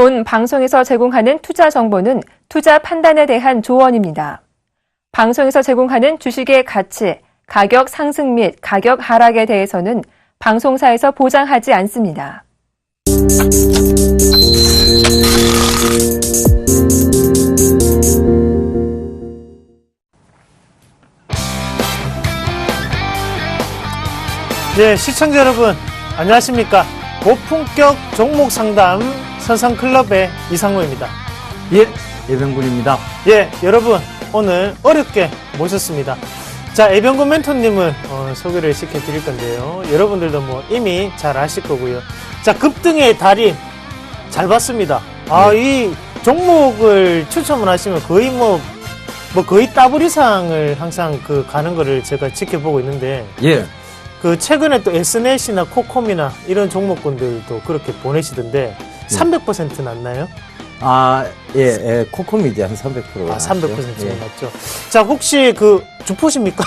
본 방송에서 제공하는 투자 정보는 투자 판단에 대한 조언입니다. 방송에서 제공하는 주식의 가치, 가격 상승 및 가격 하락에 대해서는 방송사에서 보장하지 않습니다. 네, 시청자 여러분 안녕하십니까. 고품격 종목 상담 선상클럽의 이상로입니다. 예, 예병군입니다. 예, 여러분 오늘 어렵게 모셨습니다. 자, 예병군 멘토님을 소개를 시켜드릴 건데요. 여러분들도 뭐 이미 잘 아실 거고요. 자, 급등의 달인 잘 봤습니다. 이 종목을 추첨을 하시면 거의 거의 더블 이상을 항상 가는 거를 제가 지켜보고 있는데. 예. 최근에 또 SNS나 코콤이나 이런 종목군들도 그렇게 보내시던데 300% 났나요? 예, 코콤이 이제 한 300%. 300% 예. 맞죠. 자, 혹시 주포십니까?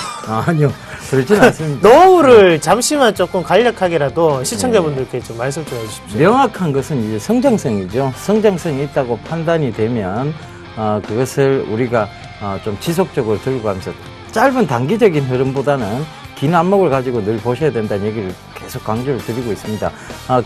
아니요. 그렇진 않습니다. 노후를 잠시만 조금 간략하게라도 시청자분들께 좀 말씀 좀 해주십시오. 명확한 것은 이제 성장성이죠. 성장성이 있다고 판단이 되면, 그것을 우리가 좀 지속적으로 들고 가면서 짧은 단기적인 흐름보다는 긴 안목을 가지고 늘 보셔야 된다는 얘기를 계속 강조를 드리고 있습니다.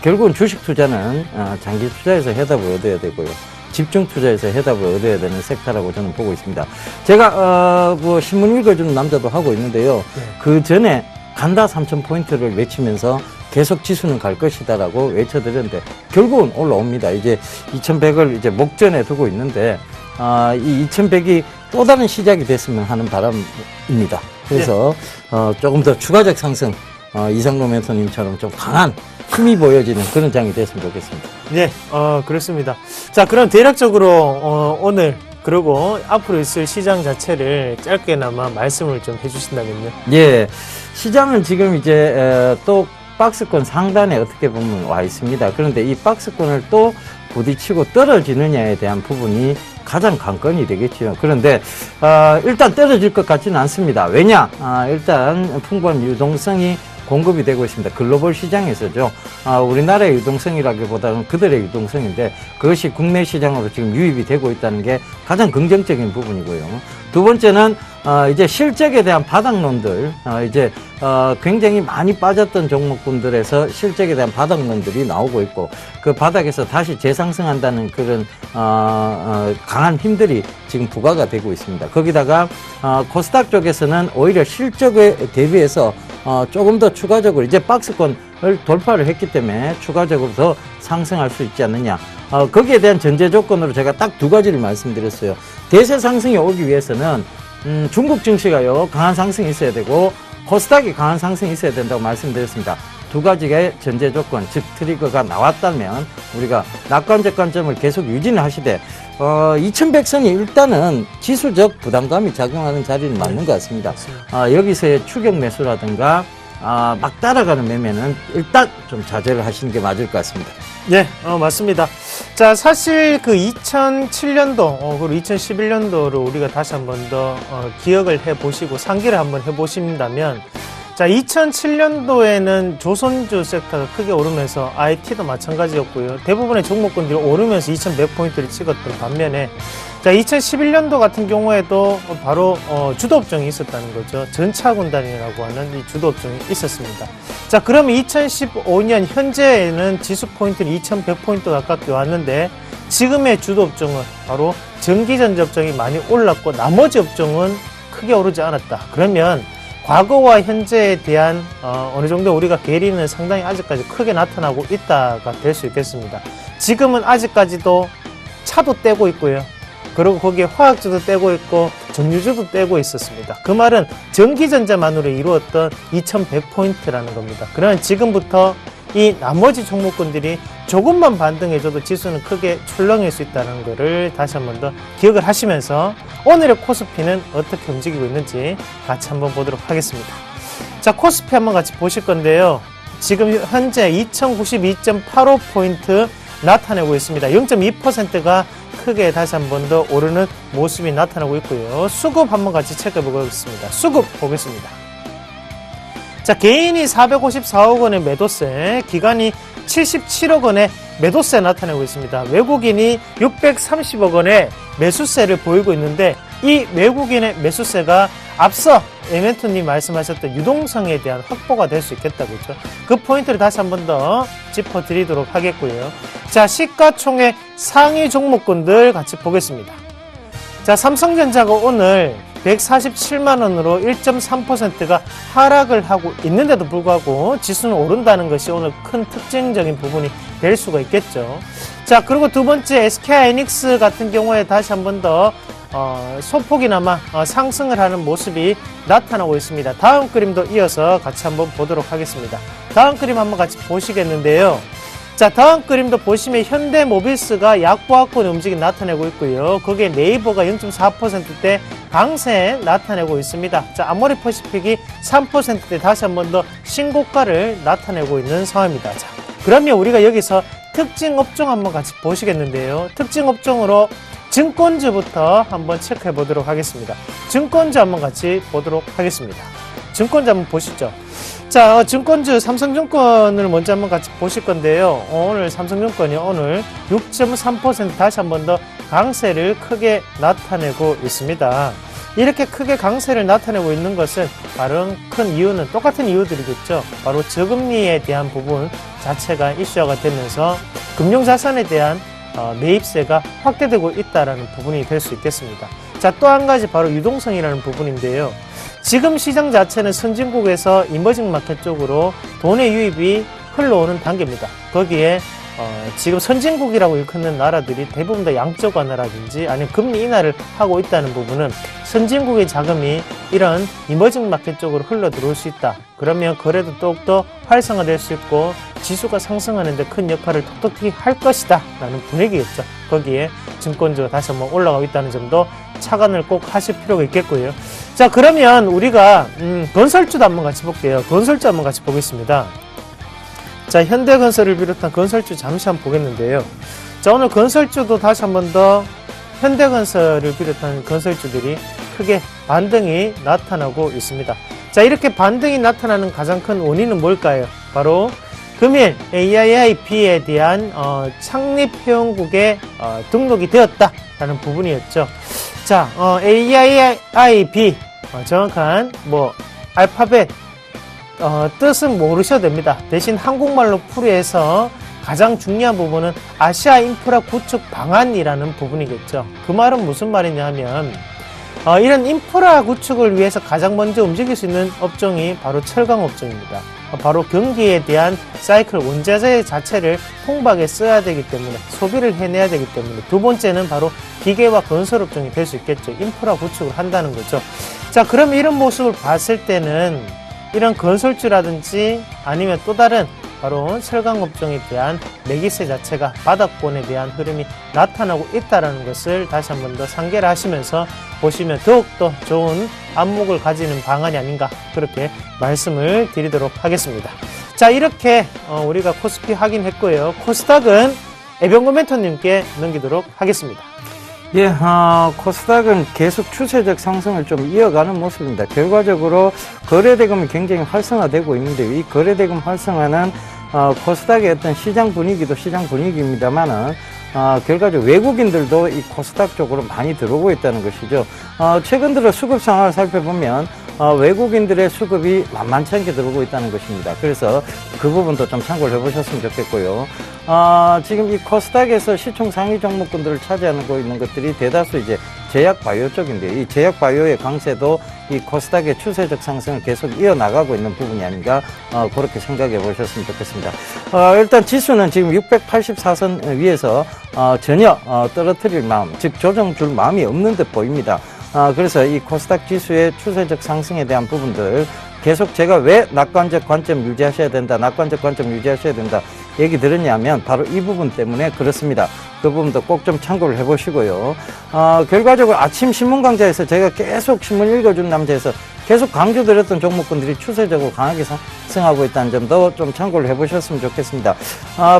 결국은 주식 투자는 장기 투자에서 해답을 얻어야 되고요. 집중 투자에서 해답을 얻어야 되는 섹터라고 저는 보고 있습니다. 제가 신문 읽어주는 남자도 하고 있는데요. 네. 그 전에 간다 3,000포인트를 외치면서 계속 지수는 갈 것이다라고 외쳐드렸는데 결국은 올라옵니다. 이제 2,100을 이제 목전에 두고 있는데 이 2,100이 또 다른 시작이 됐으면 하는 바람입니다. 그래서 조금 더 추가적 상승, 이상로 멘토님처럼 좀 강한 힘이 보여지는 그런 장이 됐으면 좋겠습니다. 네, 그렇습니다. 자, 그럼 대략적으로 오늘 그리고 앞으로 있을 시장 자체를 짧게나마 말씀을 좀 해주신다면요. 예, 시장은 지금 이제 또 박스권 상단에 어떻게 보면 와 있습니다. 그런데 이 박스권을 또 부딪히고 떨어지느냐에 대한 부분이 가장 관건이 되겠죠. 그런데 일단 떨어질 것 같지는 않습니다. 왜냐? 일단 풍부한 유동성이 공급이 되고 있습니다. 글로벌 시장에서죠. 우리나라의 유동성이라기보다는 그들의 유동성인데 그것이 국내 시장으로 지금 유입이 되고 있다는 게 가장 긍정적인 부분이고요. 두 번째는 이제 실적에 대한 바닥론들, 이제 굉장히 많이 빠졌던 종목군들에서 실적에 대한 바닥론들이 나오고 있고 그 바닥에서 다시 재상승한다는 그런 강한 힘들이 지금 부과가 되고 있습니다. 거기다가 코스닥 쪽에서는 오히려 실적에 대비해서 조금 더 추가적으로 이제 박스권을 돌파를 했기 때문에 추가적으로 더 상승할 수 있지 않느냐. 거기에 대한 전제 조건으로 제가 딱 두 가지를 말씀드렸어요. 대세 상승이 오기 위해서는 중국 증시가요 강한 상승이 있어야 되고 코스닥이 강한 상승이 있어야 된다고 말씀드렸습니다. 두 가지의 전제 조건, 즉 트리거가 나왔다면 우리가 낙관적 관점을 계속 유지를 하시되 2100선이 일단은 지수적 부담감이 작용하는 자리는 맞는 것 같습니다. 여기서의 추격 매수라든가 막 따라가는 매매는 일단 좀 자제를 하시는 게 맞을 것 같습니다. 네, 맞습니다. 자, 사실 2007년도, 그리고 2011년도를 우리가 다시 한 번 더, 기억을 해보시고 상기를 한번 해보신다면, 자, 2007년도에는 조선주 섹터가 크게 오르면서 IT도 마찬가지였고요. 대부분의 종목군들이 오르면서 2100포인트를 찍었던 반면에, 자, 2011년도 같은 경우에도 바로 주도업종이 있었다는 거죠. 전차군단이라고 하는 이 주도업종이 있었습니다. 자, 그러면 2015년 현재에는 지수 포인트는 2100포인트 가깝게 왔는데 지금의 주도업종은 바로 전기전자업종이 많이 올랐고 나머지 업종은 크게 오르지 않았다. 그러면 과거와 현재에 대한 어느 정도 우리가 괴리는 상당히 아직까지 크게 나타나고 있다가 될 수 있겠습니다. 지금은 아직까지도 차도 떼고 있고요. 그리고 거기에 화학주도 떼고 있고 정유주도 떼고 있었습니다. 그 말은 전기전자만으로 이루었던 2100포인트라는 겁니다. 그러면 지금부터 이 나머지 종목군들이 조금만 반등해줘도 지수는 크게 출렁일 수 있다는 것을 다시 한 번 더 기억을 하시면서 오늘의 코스피는 어떻게 움직이고 있는지 같이 한번 보도록 하겠습니다. 자, 코스피 한번 같이 보실 건데요. 지금 현재 2092.85포인트 나타내고 있습니다. 0.2%가 크게 다시 한 번 더 오르는 모습이 나타나고 있고요. 수급 한번 같이 체크해 보겠습니다. 수급 보겠습니다. 자, 개인이 454억 원의 매도세, 기관이 77억 원의 매도세 나타내고 있습니다. 외국인이 630억 원의 매수세를 보이고 있는데 이 외국인의 매수세가 앞서 에멘토님 말씀하셨던 유동성에 대한 확보가 될 수 있겠다, 그죠? 그 포인트를 다시 한 번 더 짚어드리도록 하겠고요. 자, 시가총액 상위 종목군들 같이 보겠습니다. 자, 삼성전자가 오늘 147만 원으로 1.3%가 하락을 하고 있는데도 불구하고 지수는 오른다는 것이 오늘 큰 특징적인 부분이 될 수가 있겠죠. 자, 그리고 두 번째 SK하이닉스 같은 경우에 다시 한 번 더 소폭이나마 상승을 하는 모습이 나타나고 있습니다. 다음 그림도 이어서 같이 한번 보도록 하겠습니다. 다음 그림 한번 같이 보시겠는데요. 자, 다음 그림도 보시면 현대모비스가 약보합권의 움직임 나타내고 있고요. 거기에 네이버가 0.4%대 강세 나타내고 있습니다. 자, 아모레퍼시픽이 3%대 다시 한 번 더 신고가를 나타내고 있는 상황입니다. 자, 그러면 우리가 여기서 특징 업종 한번 같이 보시겠는데요. 특징 업종으로 증권주부터 한번 체크해 보도록 하겠습니다. 증권주 한번 같이 보도록 하겠습니다. 증권주 한번 보시죠. 자, 증권주 삼성증권을 먼저 한번 같이 보실 건데요. 오늘 삼성증권이 오늘 6.3% 다시 한번 더 강세를 크게 나타내고 있습니다. 이렇게 크게 강세를 나타내고 있는 것은 바로 큰 이유는 똑같은 이유들이겠죠. 바로 저금리에 대한 부분 자체가 이슈화가 되면서 금융자산에 대한 매입세가 확대되고 있다는 부분이 될 수 있겠습니다. 자, 또 한 가지 바로 유동성이라는 부분인데요. 지금 시장 자체는 선진국에서 이머징 마켓 쪽으로 돈의 유입이 흘러오는 단계입니다. 거기에 지금 선진국이라고 일컫는 나라들이 대부분 다 양적 완화라든지 아니면 금리 인하를 하고 있다는 부분은 선진국의 자금이 이런 이머징 마켓 쪽으로 흘러 들어올 수 있다. 그러면 거래도 더욱더 활성화될 수 있고 지수가 상승하는 데 큰 역할을 톡톡히 할 것이다 라는 분위기겠죠. 거기에 증권주가 다시 한번 올라가고 있다는 점도 착안을 꼭 하실 필요가 있겠고요. 자, 그러면 우리가 건설주도 한번 같이 볼게요. 건설주 한번 같이 보겠습니다. 자, 현대건설을 비롯한 건설주 잠시 한번 보겠는데요. 자, 오늘 건설주도 다시 한번 더 현대건설을 비롯한 건설주들이 크게 반등이 나타나고 있습니다. 자, 이렇게 반등이 나타나는 가장 큰 원인은 뭘까요? 바로 금일 AIIB에 대한 창립회원국에 등록이 되었다라는 부분이었죠. 자, AIIB 정확한 알파벳 뜻은 모르셔도 됩니다. 대신 한국말로 풀이해서 가장 중요한 부분은 아시아 인프라 구축 방안이라는 부분이겠죠. 그 말은 무슨 말이냐 하면 이런 인프라 구축을 위해서 가장 먼저 움직일 수 있는 업종이 바로 철강 업종입니다. 바로 경기에 대한 사이클 원자재 자체를 통박에 써야 되기 때문에 소비를 해내야 되기 때문에 두 번째는 바로 기계와 건설 업종이 될 수 있겠죠. 인프라 구축을 한다는 거죠. 자, 그럼 이런 모습을 봤을 때는 이런 건설주라든지 아니면 또 다른 바로 철강 업종에 대한 매기세 자체가 바닥권에 대한 흐름이 나타나고 있다는 것을 다시 한 번 더 상기를 하시면서 보시면 더욱더 좋은 안목을 가지는 방안이 아닌가 그렇게 말씀을 드리도록 하겠습니다. 자, 이렇게 우리가 코스피 확인했고요. 코스닥은 애병구 멘토님께 넘기도록 하겠습니다. 예, 코스닥은 계속 추세적 상승을 좀 이어가는 모습입니다. 결과적으로 거래대금이 굉장히 활성화되고 있는데 이 거래대금 활성화는 코스닥의 어떤 시장 분위기도 시장 분위기입니다만은 결과적으로 외국인들도 이 코스닥 쪽으로 많이 들어오고 있다는 것이죠. 최근 들어 수급 상황을 살펴보면 외국인들의 수급이 만만치 않게 들어오고 있다는 것입니다. 그래서 그 부분도 좀 참고를 해보셨으면 좋겠고요. 지금 이 코스닥에서 시총 상위 종목군들을 차지하고 있는 것들이 대다수 이제 제약바이오 쪽인데 이 제약바이오의 강세도 이 코스닥의 추세적 상승을 계속 이어나가고 있는 부분이 아닌가 그렇게 생각해 보셨으면 좋겠습니다. 일단 지수는 지금 684선 위에서 전혀 떨어뜨릴 마음, 즉 조정 줄 마음이 없는 듯 보입니다. 그래서 이 코스닥 지수의 추세적 상승에 대한 부분들 계속 제가 왜 낙관적 관점 유지하셔야 된다, 낙관적 관점 유지하셔야 된다 얘기 들었냐면 바로 이 부분 때문에 그렇습니다. 그 부분도 꼭 좀 참고를 해보시고요. 결과적으로 아침 신문 강좌에서 제가 계속 신문 읽어준 남자에서 계속 강조드렸던 종목군들이 추세적으로 강하게 상승하고 있다는 점도 좀 참고를 해보셨으면 좋겠습니다.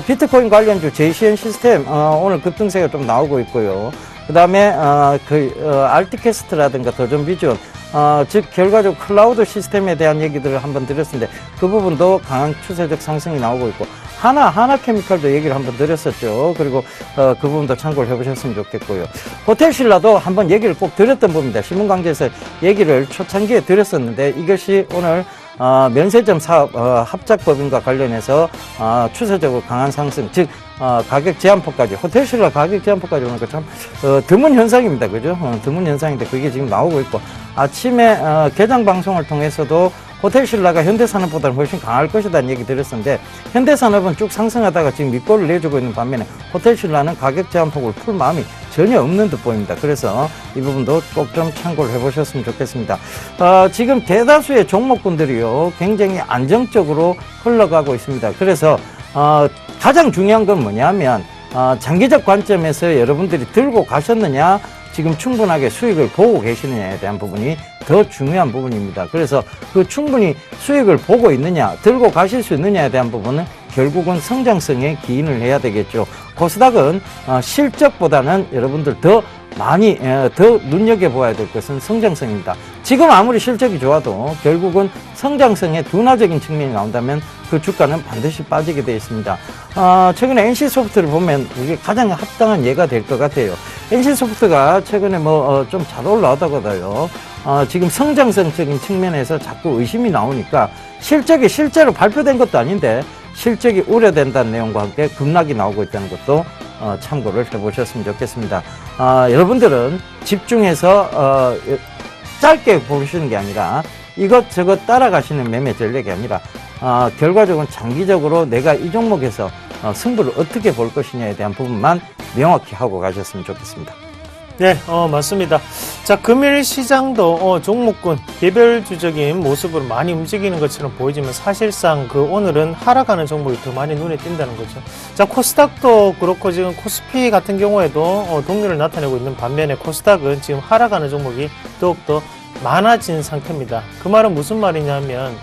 비트코인 관련주 JCN 시스템 오늘 급등세가 좀 나오고 있고요. 그 다음에 알티캐스트라든가 도전비전 즉 결과적으로 클라우드 시스템에 대한 얘기들을 한번 드렸는데 그 부분도 강한 추세적 상승이 나오고 있고 하나케미칼도 얘기를 한번 드렸었죠. 그리고 그 부분도 참고를 해보셨으면 좋겠고요. 호텔신라도 한번 얘기를 꼭 드렸던 부분입니다. 신문광장에서 얘기를 초창기에 드렸었는데 이것이 오늘 면세점 사업 합작법인과 관련해서 추세적으로 강한 상승, 즉 가격 제한폭까지, 호텔신라 가격 제한폭까지 오는 거 참 드문 현상입니다. 그죠? 드문 현상인데 그게 지금 나오고 있고, 아침에 개장 방송을 통해서도 호텔신라가 현대산업보다는 훨씬 강할 것이라는 얘기 드렸었는데, 현대산업은 쭉 상승하다가 지금 밑골을 내주고 있는 반면에 호텔신라는 가격 제한폭을 풀 마음이 전혀 없는 듯 보입니다. 그래서 이 부분도 꼭 좀 참고를 해보셨으면 좋겠습니다. 지금 대다수의 종목군들이요, 굉장히 안정적으로 흘러가고 있습니다. 그래서 가장 중요한 건 뭐냐면 장기적 관점에서 여러분들이 들고 가셨느냐, 지금 충분하게 수익을 보고 계시느냐에 대한 부분이 더 중요한 부분입니다. 그래서 그 충분히 수익을 보고 있느냐, 들고 가실 수 있느냐에 대한 부분은 결국은 성장성에 기인을 해야 되겠죠. 코스닥은 실적보다는 여러분들 더 많이 더 눈여겨봐야 될 것은 성장성입니다. 지금 아무리 실적이 좋아도 결국은 성장성의 둔화적인 측면이 나온다면 그 주가는 반드시 빠지게 되어 있습니다. 최근에 NC소프트를 보면 이게 가장 합당한 예가 될 것 같아요. NC소프트가 최근에 좀 잘 올라오다가요, 지금 성장성적인 측면에서 자꾸 의심이 나오니까 실적이 실제로 발표된 것도 아닌데 실적이 우려된다는 내용과 함께 급락이 나오고 있다는 것도 참고를 해보셨으면 좋겠습니다. 여러분들은 집중해서 짧게 보시는 게 아니라 이것저것 따라가시는 매매 전략이 아니라 결과적으로 장기적으로 내가 이 종목에서 승부를 어떻게 볼 것이냐에 대한 부분만 명확히 하고 가셨으면 좋겠습니다. 네, 맞습니다. 자, 금일 시장도 종목군 개별주적인 모습으로 많이 움직이는 것처럼 보이지만 사실상 오늘은 하락하는 종목이 더 많이 눈에 띈다는 거죠. 자, 코스닥도 그렇고 지금 코스피 같은 경우에도 동률을 나타내고 있는 반면에 코스닥은 지금 하락하는 종목이 더욱더 많아진 상태입니다. 그 말은 무슨 말이냐면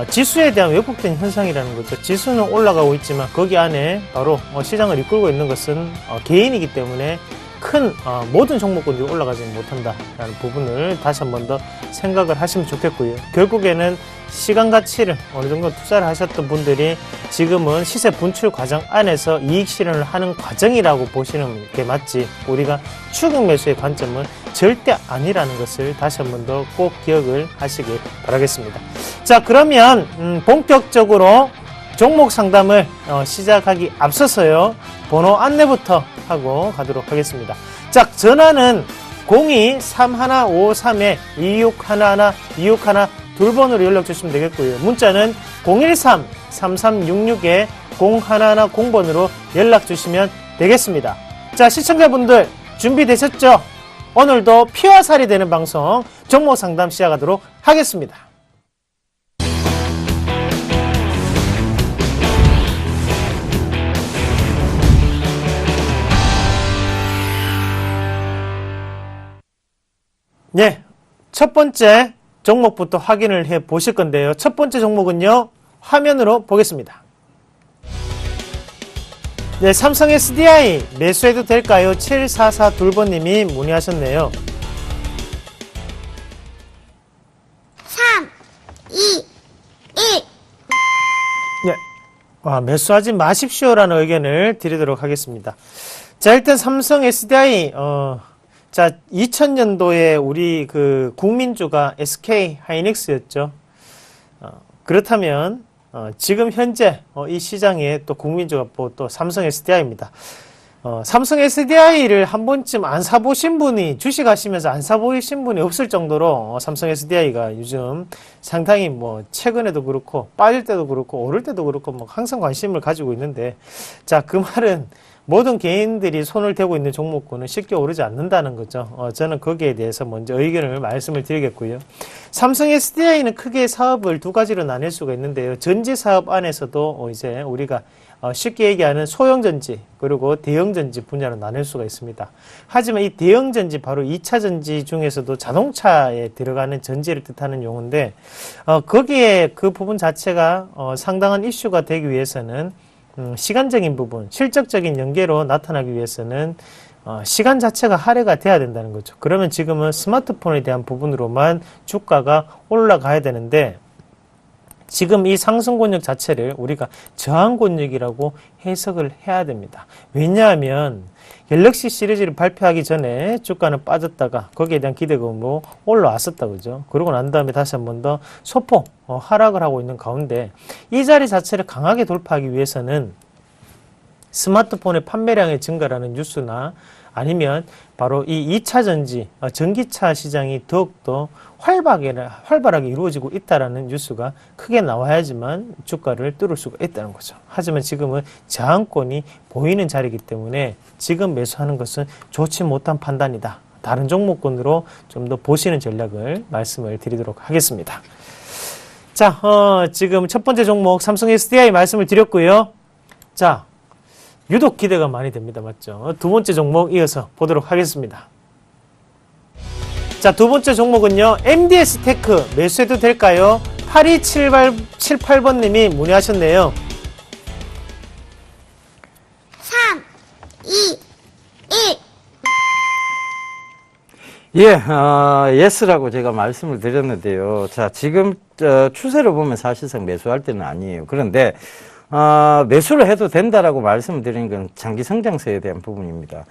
지수에 대한 왜곡된 현상이라는 거죠. 지수는 올라가고 있지만 거기 안에 바로 시장을 이끌고 있는 것은 개인이기 때문에 큰 모든 종목군들이 올라가지 못한다라는 부분을 다시 한 번 더 생각을 하시면 좋겠고요. 결국에는 시간 가치를 어느 정도 투자를 하셨던 분들이 지금은 시세 분출 과정 안에서 이익 실현을 하는 과정이라고 보시는 게 맞지, 우리가 추격 매수의 관점은 절대 아니라는 것을 다시 한 번 더 꼭 기억을 하시길 바라겠습니다. 자, 그러면 본격적으로 종목 상담을 시작하기 앞서서요, 번호 안내부터 하고 가도록 하겠습니다. 자, 전화는 02-3153-2611 261 연락 주시면 되겠고요. 문자는 013-3366-0110번으로 연락 주시면 되겠습니다. 자, 시청자분들 준비되셨죠? 오늘도 피와 살이 되는 방송 종목 상담 시작하도록 하겠습니다. 네, 첫 번째 종목부터 확인을 해 보실 건데요. 첫 번째 종목은요, 화면으로 보겠습니다. 네, 삼성 SDI 매수해도 될까요? 7442번님이 문의하셨네요. 3, 2, 1. 네, 매수하지 마십시오라는 의견을 드리도록 하겠습니다. 자, 일단 삼성 SDI, 자, 2000년도에 우리 국민주가 SK 하이닉스였죠. 그렇다면, 지금 현재, 이 시장에 또 국민주가 또 삼성 SDI입니다. 삼성 SDI를 한 번쯤 안 사보신 분이, 주식하시면서 안 사보신 분이 없을 정도로 삼성 SDI가 요즘 상당히 최근에도 그렇고, 빠질 때도 그렇고, 오를 때도 그렇고, 항상 관심을 가지고 있는데, 자, 그 말은 모든 개인들이 손을 대고 있는 종목군은 쉽게 오르지 않는다는 거죠. 저는 거기에 대해서 먼저 의견을 말씀을 드리겠고요. 삼성 SDI는 크게 사업을 두 가지로 나눌 수가 있는데요. 전지 사업 안에서도 이제 우리가 쉽게 얘기하는 소형전지 그리고 대형전지 분야로 나눌 수가 있습니다. 하지만 이 대형전지, 바로 2차 전지 중에서도 자동차에 들어가는 전지를 뜻하는 용어인데, 거기에 그 부분 자체가 상당한 이슈가 되기 위해서는 시간적인 부분, 실적적인 연계로 나타나기 위해서는 시간 자체가 할애가 돼야 된다는 거죠. 그러면 지금은 스마트폰에 대한 부분으로만 주가가 올라가야 되는데, 지금 이 상승권역 자체를 우리가 저항권역이라고 해석을 해야 됩니다. 왜냐하면 갤럭시 시리즈를 발표하기 전에 주가는 빠졌다가 거기에 대한 기대감으로 올라왔었다, 그죠? 그러고 난 다음에 다시 한 번 더 소폭 하락을 하고 있는 가운데 이 자리 자체를 강하게 돌파하기 위해서는 스마트폰의 판매량의 증가라는 뉴스나 아니면 바로 이 2차 전지, 전기차 시장이 더욱더 활발하게 이루어지고 있다는 뉴스가 크게 나와야지만 주가를 뚫을 수가 있다는 거죠. 하지만 지금은 저항권이 보이는 자리이기 때문에 지금 매수하는 것은 좋지 못한 판단이다. 다른 종목군으로 좀 더 보시는 전략을 말씀을 드리도록 하겠습니다. 자, 지금 첫 번째 종목 삼성 SDI 말씀을 드렸고요. 자, 유독 기대가 많이 됩니다. 맞죠? 두 번째 종목 이어서 보도록 하겠습니다. 자, 두 번째 종목은요. MDS 테크 매수해도 될까요? 8278번님이 문의하셨네요. 3, 2, 1. 예, 예스라고 제가 말씀을 드렸는데요. 자, 지금 추세를 보면 사실상 매수할 때는 아니에요. 그런데 매수를 해도 된다라고 말씀을 드리는 건 장기 성장세에 대한 부분입니다.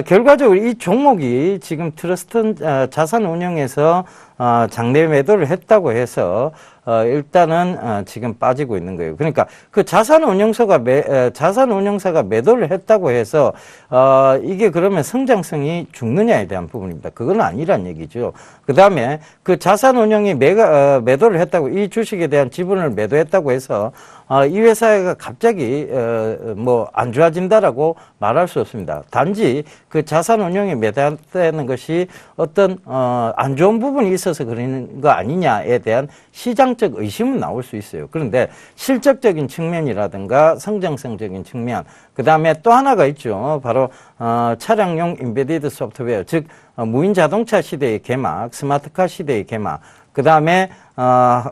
결과적으로 이 종목이 지금 트러스트 자산 운용에서 장내 매도를 했다고 해서 일단은 지금 빠지고 있는 거예요. 그러니까 그 자산 운용사가 매도를 했다고 해서 이게 그러면 성장성이 죽느냐에 대한 부분입니다. 그건 아니란 얘기죠. 그 다음에 그 자산 운용이 매도를 했다고, 이 주식에 대한 지분을 매도했다고 해서 이 회사가 갑자기 뭐 안 좋아진다라고 말할 수 없습니다. 단지 그 자산 운용이 매도했다는 것이 어떤 안 좋은 부분이 있어서 그러는 거 아니냐에 대한 시장적 의심은 나올 수 있어요. 그런데 실적적인 측면이라든가 성장성적인 측면, 그 다음에 또 하나가 있죠. 바로 차량용 인베디드 소프트웨어, 즉 무인 자동차 시대의 개막, 스마트카 시대의 개막, 그 다음에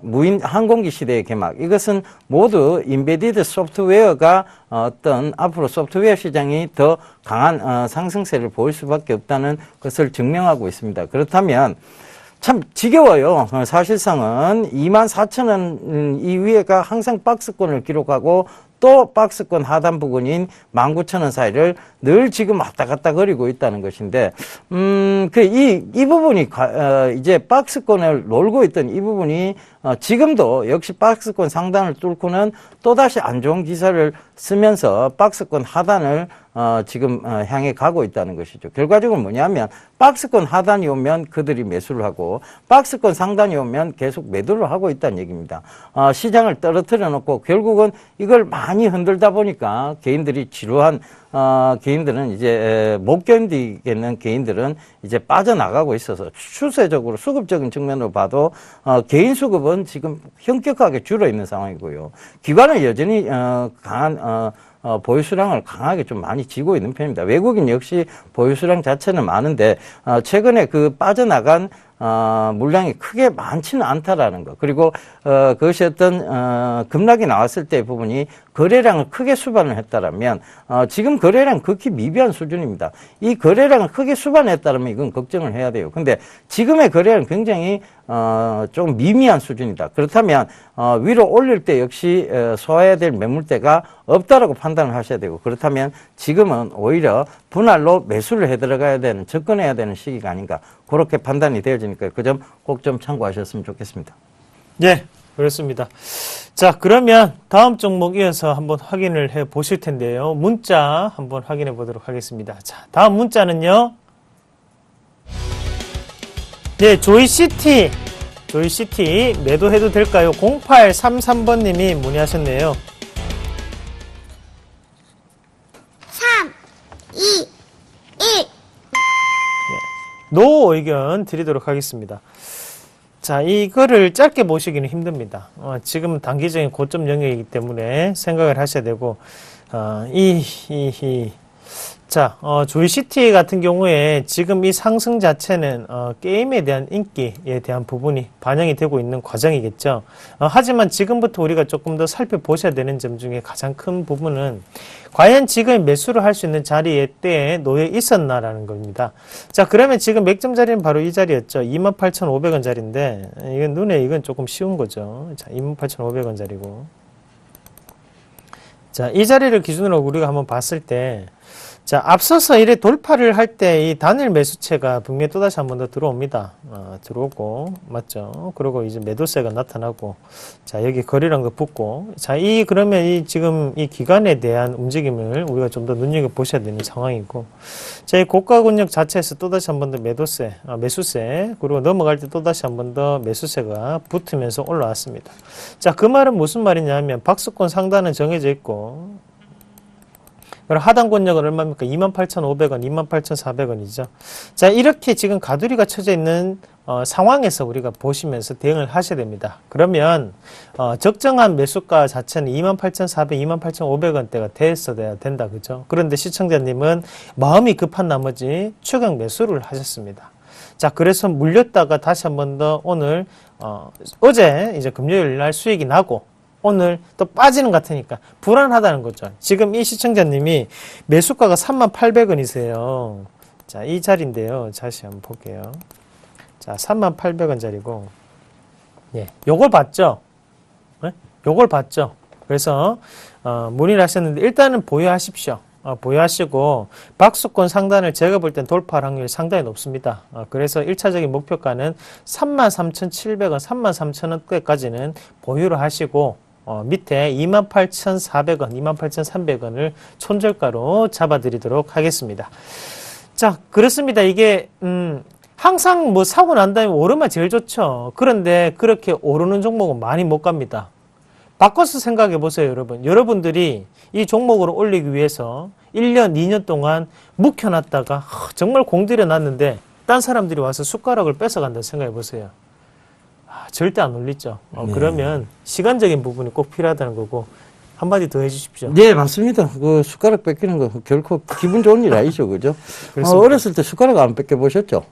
무인 항공기 시대의 개막, 이것은 모두 인베디드 소프트웨어가 어떤 앞으로 소프트웨어 시장이 더 강한 상승세를 보일 수밖에 없다는 것을 증명하고 있습니다. 그렇다면 참 지겨워요. 사실상은 24,000원 이위에가 항상 박스권을 기록하고 또 박스권 하단 부근인 19,000원 사이를 늘 지금 왔다 갔다 거리고 있다는 것인데, 이 부분이, 이제 박스권을 놀고 있던 이 부분이, 지금도 역시 박스권 상단을 뚫고는 또다시 안 좋은 기사를 쓰면서 박스권 하단을 지금 향해 가고 있다는 것이죠. 결과적으로 뭐냐면 박스권 하단이 오면 그들이 매수를 하고 박스권 상단이 오면 계속 매도를 하고 있다는 얘기입니다. 시장을 떨어뜨려 놓고 결국은 이걸 많이 흔들다 보니까 개인들이 지루한 개인들은 이제 못 견디겠는 개인들은 이제 빠져나가고 있어서 추세적으로 수급적인 측면으로 봐도 개인 수급은 지금 현격하게 줄어 있는 상황이고요. 기관은 여전히 강한 보유수량을 강하게 좀 많이 쥐고 있는 편입니다. 외국인 역시 보유수량 자체는 많은데 최근에 그 빠져나간 물량이 크게 많지는 않다라는 거. 그리고 그것이 어떤 급락이 나왔을 때 부분이 거래량을 크게 수반을 했다라면 지금 거래량 극히 미비한 수준입니다. 이 거래량을 크게 수반했다라면 이건 걱정을 해야 돼요. 근데 지금의 거래량은 굉장히 좀 미미한 수준이다. 그렇다면 위로 올릴 때 역시 소화해야 될 매물대가 없다라고 판단을 하셔야 되고, 그렇다면 지금은 오히려 분할로 매수를 해 들어가야 되는, 접근해야 되는 시기가 아닌가, 그렇게 판단이 되어지니까 그 점 꼭 좀 참고하셨으면 좋겠습니다. 네, 그렇습니다. 자, 그러면 다음 종목 이어서 한번 확인을 해 보실 텐데요. 문자 한번 확인해 보도록 하겠습니다. 자, 다음 문자는요. 네, 조이시티 매도해도 될까요? 0833번님이 문의하셨네요. 3, 2, 1. 노 의견 드리도록 하겠습니다. 자, 이거를 짧게 보시기는 힘듭니다. 지금 단기적인 고점 영역이기 때문에 생각을 하셔야 되고, 자, 조이시티 같은 경우에 지금 이 상승 자체는 게임에 대한 인기에 대한 부분이 반영이 되고 있는 과정이겠죠. 하지만 지금부터 우리가 조금 더 살펴보셔야 되는 점 중에 가장 큰 부분은 과연 지금 매수를 할 수 있는 자리에 때에 놓여 있었나라는 겁니다. 자, 그러면 지금 맥점 자리는 바로 이 자리였죠. 28,500원 자리인데 이건 조금 쉬운 거죠. 자, 28,500원 자리고. 자, 이 자리를 기준으로 우리가 한번 봤을 때 자, 앞서서 이래 돌파를 할 때 이 단일 매수체가 분명히 또다시 한 번 더 들어옵니다. 들어오고, 맞죠? 그리고 이제 매도세가 나타나고, 자, 여기 거래량도 붙고, 자, 그러면 지금 이 기간에 대한 움직임을 우리가 좀 더 눈여겨보셔야 되는 상황이고, 자, 이 고가 권역 자체에서 또다시 한 번 더 매수세, 그리고 넘어갈 때 또다시 한 번 더 매수세가 붙으면서 올라왔습니다. 자, 그 말은 무슨 말이냐면, 박스권 상단은 정해져 있고, 그럼 하단 권역은 얼마입니까? 28,500원, 28,400원이죠. 자, 이렇게 지금 가두리가 쳐져 있는 상황에서 우리가 보시면서 대응을 하셔야 됩니다. 그러면 적정한 매수가 자체는 28,400, 28,500원대가 됐어야 된다, 그죠? 그런데 시청자님은 마음이 급한 나머지 추격 매수를 하셨습니다. 자, 그래서 물렸다가 다시 한 번 더 오늘 어제 이제 금요일 날 수익이 나고 오늘 또 빠지는 것 같으니까 불안하다는 거죠. 지금 이 시청자님이 매수가가 38,000원이세요. 자, 이 자리인데요. 다시 한번 볼게요. 자, 38,000원짜리고, 예, 요걸 봤죠? 네? 요걸 봤죠? 그래서, 문의를 하셨는데, 일단은 보유하십시오. 보유하시고, 박스권 상단을 제가 볼 땐 돌파할 확률이 상당히 높습니다. 그래서 1차적인 목표가는 33,700원, 33,000원대까지는 보유를 하시고, 밑에 28,400원, 28,300원을 손절가로 잡아드리도록 하겠습니다. 자, 그렇습니다. 이게, 항상 뭐 사고 난 다음에 오르면 제일 좋죠. 그런데 그렇게 오르는 종목은 많이 못 갑니다. 바꿔서 생각해 보세요, 여러분. 여러분들이 이 종목을 올리기 위해서 1년, 2년 동안 묵혀놨다가 정말 공들여 놨는데 딴 사람들이 와서 숟가락을 뺏어간다 생각해 보세요. 절대 안 올리죠. 네. 그러면 시간적인 부분이 꼭 필요하다는 거고 한마디 더 해주십시오. 네, 맞습니다. 그 숟가락 뺏기는 거 결코 기분 좋은 일 아니죠, 그죠? 어렸을 때 숟가락 안 뺏겨 보셨죠?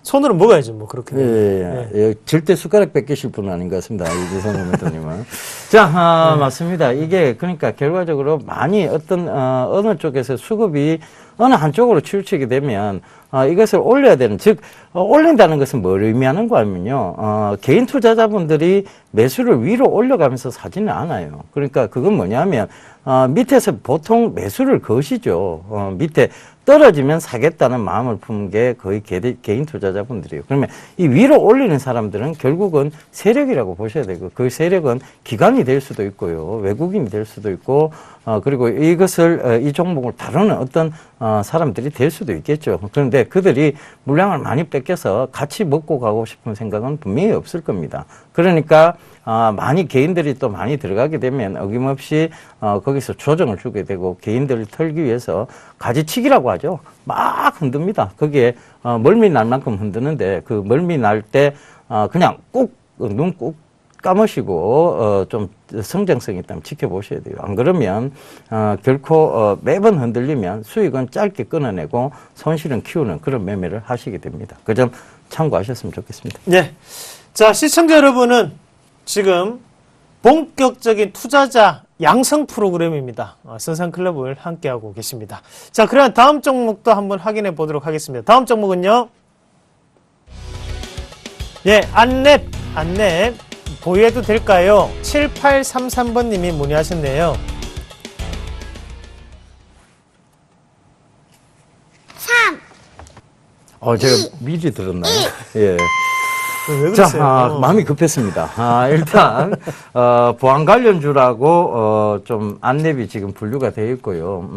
손으로 먹어야죠, 뭐, 그렇게. 예. 절대 숟가락 뺏기실 분은 아닌 것 같습니다. 이재성 코멘터님은. 자, 맞습니다. 이게, 그러니까 결과적으로 많이 어느 쪽에서 수급이 어느 한쪽으로 치우치게 되면, 이것을 올려야 되는, 즉, 올린다는 것은 뭘 의미하는 거 하면요. 개인 투자자분들이 매수를 위로 올려가면서 사지는 않아요. 그러니까 그건 뭐냐면, 밑에서 보통 매수를 거시죠. 밑에 떨어지면 사겠다는 마음을 품은 게 거의 개인 투자자분들이에요. 그러면 이 위로 올리는 사람들은 결국은 세력이라고 보셔야 되고, 그 세력은 기관이 될 수도 있고요. 외국인이 될 수도 있고, 그리고 이 종목을 다루는 어떤 사람들이 될 수도 있겠죠. 그런데 그들이 물량을 많이 뺏겨서 같이 먹고 가고 싶은 생각은 분명히 없을 겁니다. 그러니까 많이 개인들이 또 많이 들어가게 되면 어김없이 거기서 조정을 주게 되고 개인들을 털기 위해서 가지치기라고 하죠. 막 흔듭니다. 거기에 멀미 날 만큼 흔드는데 그 멀미 날 때 그냥 눈 꾹 감으시고 좀 성장성이 있다면 지켜보셔야 돼요. 안 그러면 결코 매번 흔들리면 수익은 짧게 끊어내고 손실은 키우는 그런 매매를 하시게 됩니다. 그 점 참고하셨으면 좋겠습니다. 네. 자, 시청자 여러분은 지금 본격적인 투자자 양성 프로그램입니다. 선상클럽을 함께하고 계십니다. 자, 그럼 다음 종목도 한번 확인해 보도록 하겠습니다. 다음 종목은요. 예, 안랩 보유해도 될까요? 7833번님이 문의하셨네요. 3, 제가 미리 들었나요? 예. 왜 그러세요? 마음이 급했습니다. 일단, 보안 관련주라고, 좀 안랩이 지금 분류가 되어 있고요.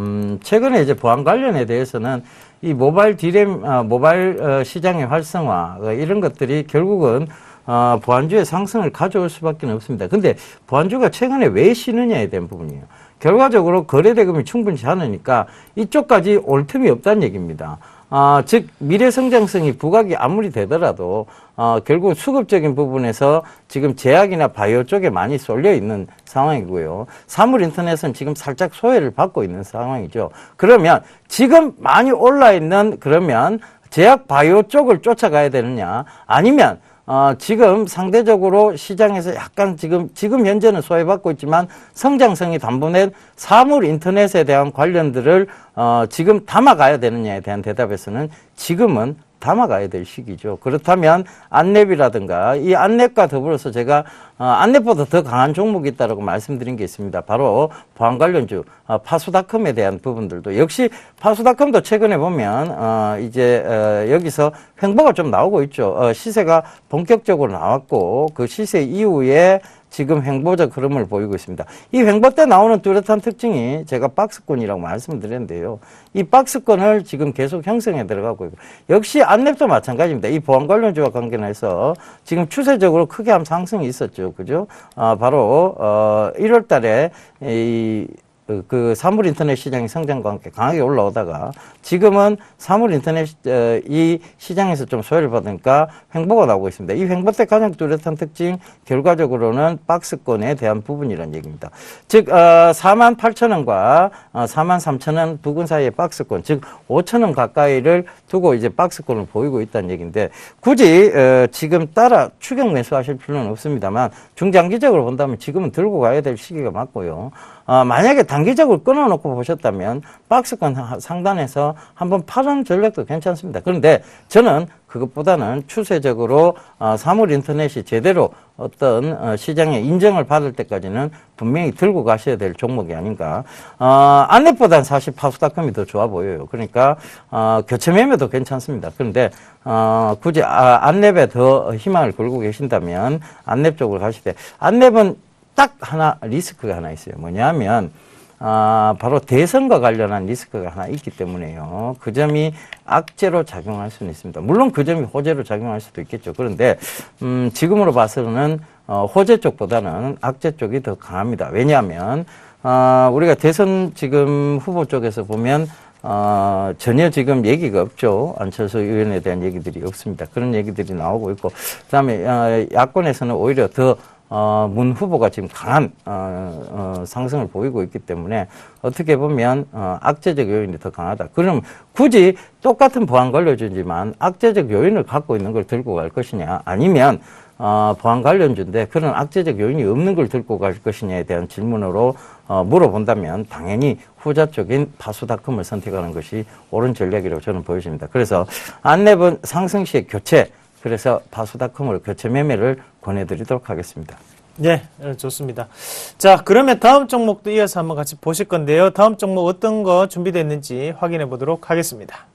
최근에 이제 보안 관련에 대해서는 이 모바일 시장의 활성화, 이런 것들이 결국은, 보안주의 상승을 가져올 수밖에 없습니다. 근데 보안주가 최근에 왜 쉬느냐에 대한 부분이에요. 결과적으로 거래 대금이 충분치 않으니까 이쪽까지 올 틈이 없다는 얘기입니다. 즉 미래 성장성이 부각이 아무리 되더라도 결국 수급적인 부분에서 지금 제약이나 바이오 쪽에 많이 쏠려 있는 상황이고요. 사물 인터넷은 지금 살짝 소외를 받고 있는 상황이죠. 그러면 지금 많이 올라 있는 그러면 제약 바이오 쪽을 쫓아가야 되느냐, 아니면 지금 상대적으로 시장에서 약간 지금 현재는 소외받고 있지만 성장성이 담보된 사물 인터넷에 대한 관련들을 지금 담아가야 되느냐에 대한 대답에서는 지금은 담아가야 될 시기죠. 그렇다면 안랩이라든가 이 안랩과 더불어서 제가 안랩보다 더 강한 종목이 있다고 말씀드린 게 있습니다. 바로 보안 관련주 파수닷컴에 대한 부분들도 역시 파수닷컴도 최근에 보면 이제 여기서 횡보가 좀 나오고 있죠. 시세가 본격적으로 나왔고 그 시세 이후에 지금 횡보적 흐름을 보이고 있습니다. 이 횡보 때 나오는 뚜렷한 특징이 제가 박스권이라고 말씀드렸는데요. 이 박스권을 지금 계속 형성해 들어가고 있고, 역시 안랩도 마찬가지입니다. 이 보안 관련주와 관계해서 지금 추세적으로 크게 한 상승이 있었죠. 그죠? 바로 1월 달에 그 사물 인터넷 시장의 성장과 함께 강하게 올라오다가 지금은 사물 인터넷 이 시장에서 좀 소외를 받으니까 횡보가 나오고 있습니다. 이 횡보 때 가장 뚜렷한 특징 결과적으로는 박스권에 대한 부분이라는 얘기입니다. 즉 48,000원과 43,000원 부근 사이의 박스권, 즉 5,000원 가까이를 두고 이제 박스권을 보이고 있다는 얘기인데, 굳이 지금 따라 추격 매수하실 필요는 없습니다만 중장기적으로 본다면 지금은 들고 가야 될 시기가 맞고요. 만약에 단기적으로 끊어놓고 보셨다면 박스권 상단에서 한번 파는 전략도 괜찮습니다. 그런데 저는 그것보다는 추세적으로 사물 인터넷이 제대로 어떤 시장의 인정을 받을 때까지는 분명히 들고 가셔야 될 종목이 아닌가. 안랩보다는 사실 파수닷컴이 더 좋아 보여요. 그러니까 교체 매매도 괜찮습니다. 그런데 굳이 안랩에 더 희망을 걸고 계신다면 안랩 쪽으로 가시되, 안랩은 딱 하나 리스크가 하나 있어요. 뭐냐면 바로 대선과 관련한 리스크가 하나 있기 때문에요. 그 점이 악재로 작용할 수는 있습니다. 물론 그 점이 호재로 작용할 수도 있겠죠. 그런데 지금으로 봐서는 호재 쪽보다는 악재 쪽이 더 강합니다. 왜냐하면 우리가 대선 지금 후보 쪽에서 보면 전혀 지금 얘기가 없죠. 안철수 의원에 대한 얘기들이 없습니다. 그런 얘기들이 나오고 있고, 그다음에 야권에서는 오히려 더 문 후보가 지금 강한 상승을 보이고 있기 때문에 어떻게 보면 악재적 요인이 더 강하다. 그럼 굳이 똑같은 보안 관련주지만 악재적 요인을 갖고 있는 걸 들고 갈 것이냐, 아니면 보안 관련주인데 그런 악재적 요인이 없는 걸 들고 갈 것이냐에 대한 질문으로 물어본다면 당연히 후자 쪽인 파수닷컴을 선택하는 것이 옳은 전략이라고 저는 보여집니다. 그래서 안랩은 상승 시에 교체, 그래서 파수닷컴으로 교체 매매를 권해드리도록 하겠습니다. 네, 좋습니다. 자, 그러면 다음 종목도 이어서 한번 같이 보실 건데요. 다음 종목 어떤 거 준비됐는지 확인해 보도록 하겠습니다.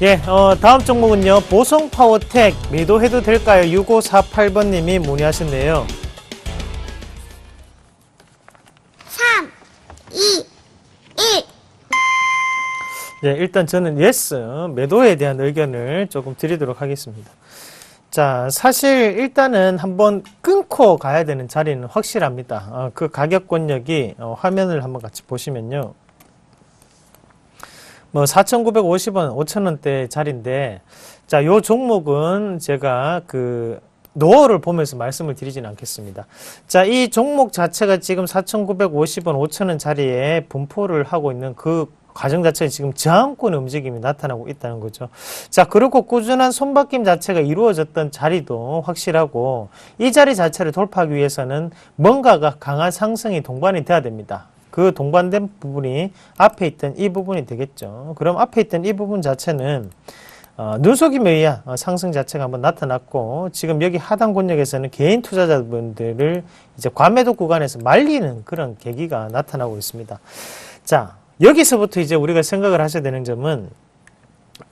예, 다음 종목은요, 보성파워텍 매도해도 될까요? 6548번님이 문의하셨네요. 3, 2, 1. 예, 일단 저는 예스, 매도에 대한 의견을 조금 드리도록 하겠습니다. 자, 사실 일단은 한번 끊고 가야 되는 자리는 확실합니다. 그 가격권력이 화면을 한번 같이 보시면요. 뭐 4,950원, 5,000원대 자리인데, 자, 요 종목은 제가 그 노어를 보면서 말씀을 드리진 않겠습니다. 자, 이 종목 자체가 지금 4,950원, 5,000원 자리에 분포를 하고 있는 그 과정 자체에 지금 저항권의 움직임이 나타나고 있다는 거죠. 자, 그리고 꾸준한 손바뀜 자체가 이루어졌던 자리도 확실하고, 이 자리 자체를 돌파하기 위해서는 뭔가가 강한 상승이 동반이 돼야 됩니다. 그 동반된 부분이 앞에 있던 이 부분이 되겠죠. 그럼 앞에 있던 이 부분 자체는 눈속임에 의한 상승 자체가 한번 나타났고, 지금 여기 하단 권역에서는 개인 투자자분들을 이제 과매도 구간에서 말리는 그런 계기가 나타나고 있습니다. 자, 여기서부터 이제 우리가 생각을 하셔야 되는 점은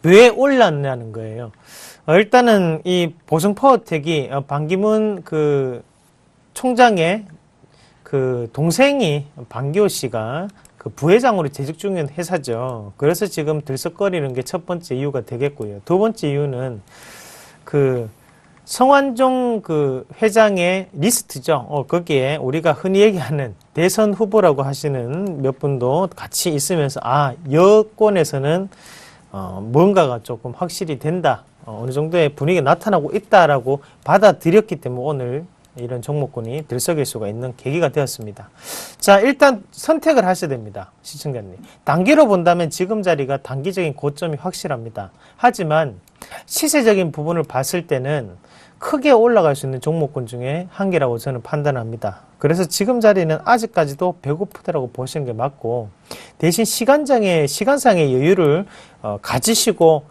왜 올랐냐는 거예요. 일단은 이 보성파워텍이 반기문 그 총장의 그 동생이 반기호 씨가 그 부회장으로 재직 중인 회사죠. 그래서 지금 들썩거리는 게 첫 번째 이유가 되겠고요. 두 번째 이유는 그 성완종 그 회장의 리스트죠. 거기에 우리가 흔히 얘기하는 대선 후보라고 하시는 몇 분도 같이 있으면서 여권에서는 뭔가가 조금 확실히 된다. 어느 정도의 분위기가 나타나고 있다라고 받아들였기 때문에 오늘 이런 종목군이 들썩일 수가 있는 계기가 되었습니다. 자, 일단 선택을 하셔야 됩니다. 시청자님. 단기로 본다면 지금 자리가 단기적인 고점이 확실합니다. 하지만 시세적인 부분을 봤을 때는 크게 올라갈 수 있는 종목군 중에 한 개라고 저는 판단합니다. 그래서 지금 자리는 아직까지도 배고프다라고 보시는 게 맞고, 대신 시간상의 여유를 가지시고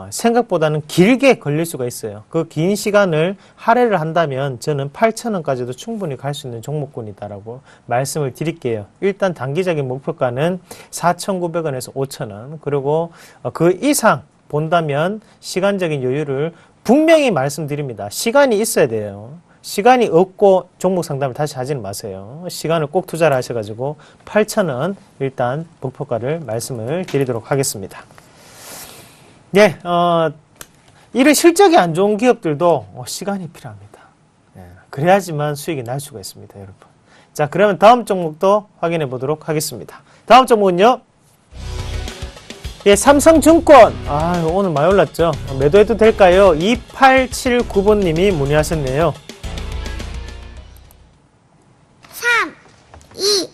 생각보다는 길게 걸릴 수가 있어요. 그 긴 시간을 할애를 한다면 저는 8,000원까지도 충분히 갈 수 있는 종목군이다라고 말씀을 드릴게요. 일단 단기적인 목표가는 4,900원에서 5,000원. 그리고 그 이상 본다면 시간적인 여유를 분명히 말씀드립니다. 시간이 있어야 돼요. 시간이 없고 종목 상담을 다시 하지는 마세요. 시간을 꼭 투자를 하셔가지고 8,000원 일단 목표가를 말씀을 드리도록 하겠습니다. 예, 이런 실적이 안 좋은 기업들도 시간이 필요합니다. 예, 그래야지만 수익이 날 수가 있습니다, 여러분. 자, 그러면 다음 종목도 확인해 보도록 하겠습니다. 다음 종목은요. 예, 삼성증권. 오늘 많이 올랐죠. 매도해도 될까요? 2879번님이 문의하셨네요. 3, 2, 1.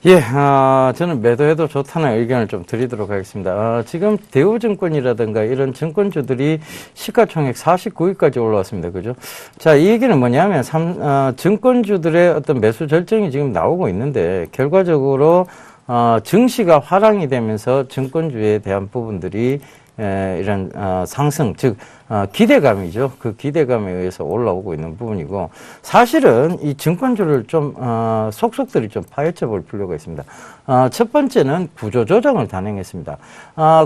예, 저는 매도해도 좋다는 의견을 좀 드리도록 하겠습니다. 지금 대우증권이라든가 이런 증권주들이 시가총액 49위까지 올라왔습니다. 그죠? 자, 이 얘기는 뭐냐면, 증권주들의 어떤 매수 절정이 지금 나오고 있는데, 결과적으로, 증시가 화랑이 되면서 증권주에 대한 부분들이 이런 상승, 즉 기대감이죠. 그 기대감에 의해서 올라오고 있는 부분이고, 사실은 이 증권주를 좀 속속들이 좀 파헤쳐 볼 필요가 있습니다. 첫 번째는 구조조정을 단행했습니다.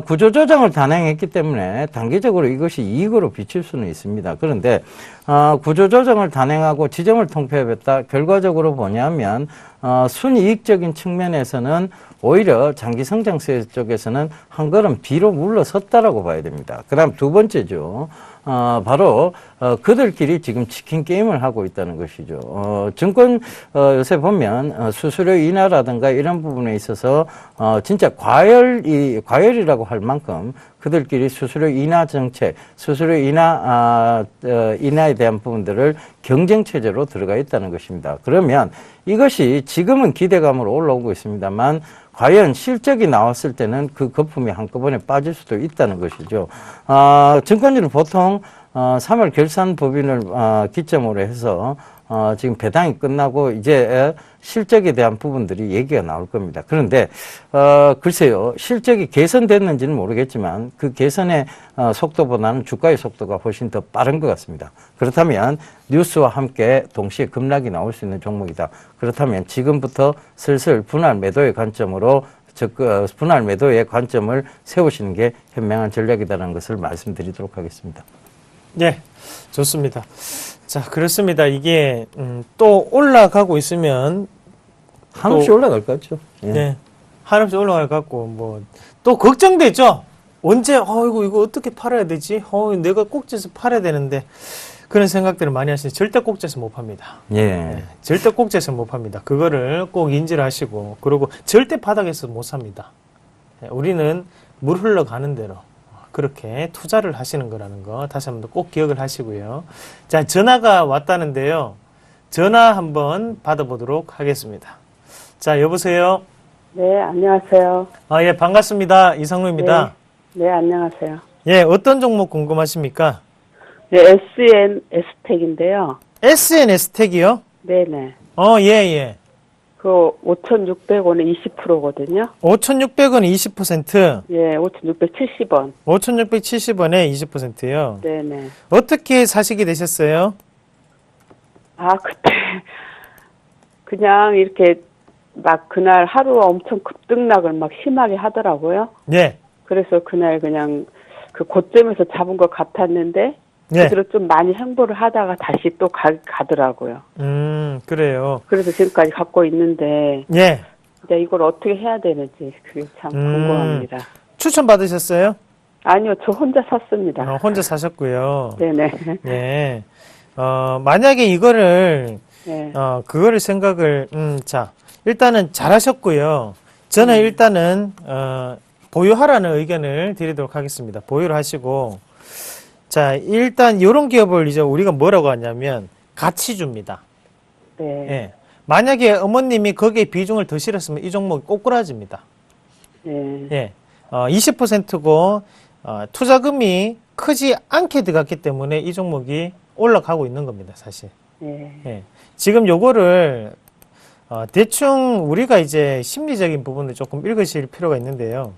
구조조정을 단행했기 때문에 단기적으로 이것이 이익으로 비칠 수는 있습니다. 그런데 구조조정을 단행하고 지점을 통폐합했다. 결과적으로 뭐냐면 순이익적인 측면에서는 오히려 장기성장세 쪽에서는 한 걸음 뒤로 물러섰다라고 봐야 됩니다. 그 다음 두 번째죠. 바로 그들끼리 지금 치킨 게임을 하고 있다는 것이죠. 증권 요새 보면 수수료 인하라든가 이런 부분에 있어서 진짜 과열이라고 할 만큼 그들끼리 수수료 인하 정책, 수수료 인하에 대한 부분들을 경쟁 체제로 들어가 있다는 것입니다. 그러면 이것이 지금은 기대감으로 올라오고 있습니다만 과연 실적이 나왔을 때는 그 거품이 한꺼번에 빠질 수도 있다는 것이죠. 증권주는 보통 3월 결산 법인을 기점으로 해서 지금 배당이 끝나고 이제 실적에 대한 부분들이 얘기가 나올 겁니다. 그런데 글쎄요, 실적이 개선됐는지는 모르겠지만 그 개선의 속도보다는 주가의 속도가 훨씬 더 빠른 것 같습니다. 그렇다면 뉴스와 함께 동시에 급락이 나올 수 있는 종목이다. 그렇다면 지금부터 슬슬 분할 매도의 관점으로 분할 매도의 관점을 세우시는 게 현명한 전략이다라는 것을 말씀드리도록 하겠습니다. 네, 좋습니다. 자, 그렇습니다. 이게 또 올라가고 있으면 한없이 올라갈 것 같죠. 예. 네, 한없이 올라갈 것 같고 또 걱정되죠. 언제 이거 어떻게 팔아야 되지? 내가 꼭지에서 팔아야 되는데 그런 생각들을 많이 하시는데 절대 꼭지에서 못 팝니다. 예. 네, 절대 꼭지에서 못 팝니다. 그거를 꼭 인지를 하시고, 그리고 절대 바닥에서 못 삽니다. 네, 우리는 물 흘러가는 대로 그렇게 투자를 하시는 거라는 거 다시 한번 꼭 기억을 하시고요. 자, 전화가 왔다는데요. 전화 한번 받아보도록 하겠습니다. 자, 여보세요? 네, 안녕하세요. 예, 반갑습니다. 이상로입니다. 네, 안녕하세요. 예, 어떤 종목 궁금하십니까? 네, SN S텍인데요. SNS텍이요? 네네. 예. 그 5,600원에 20%거든요. 5,600원 20%. 예, 5,670원. 5,670원에 20%요. 네네. 어떻게 사시게 되셨어요? 그때 그냥 이렇게 막 그날 하루 엄청 급등락을 막 심하게 하더라고요. 네. 그래서 그날 그냥 그 고점에서 잡은 것 같았는데 네. 그대로 좀 많이 횡보를 하다가 다시 또 가더라고요. 그래요. 그래서 지금까지 갖고 있는데 예. 이제 이걸 어떻게 해야 되는지 그게 참 궁금합니다. 추천 받으셨어요? 아니요, 저 혼자 샀습니다. 혼자 사셨고요. 네네. 예. 만약에 이거를, 네. 그거를 생각을, 자, 일단은 잘하셨고요. 저는 일단은, 보유하라는 의견을 드리도록 하겠습니다. 보유를 하시고, 자, 일단 이런 기업을 이제 우리가 뭐라고 하냐면, 같이 줍니다. 네. 예. 만약에 어머님이 거기에 비중을 더 실었으면 이 종목이 꼬꾸라집니다. 네. 예. 20%고, 투자금이 크지 않게 들어갔기 때문에 이 종목이 올라가고 있는 겁니다, 사실. 네. 예. 지금 요거를, 대충 우리가 이제 심리적인 부분을 조금 읽으실 필요가 있는데요.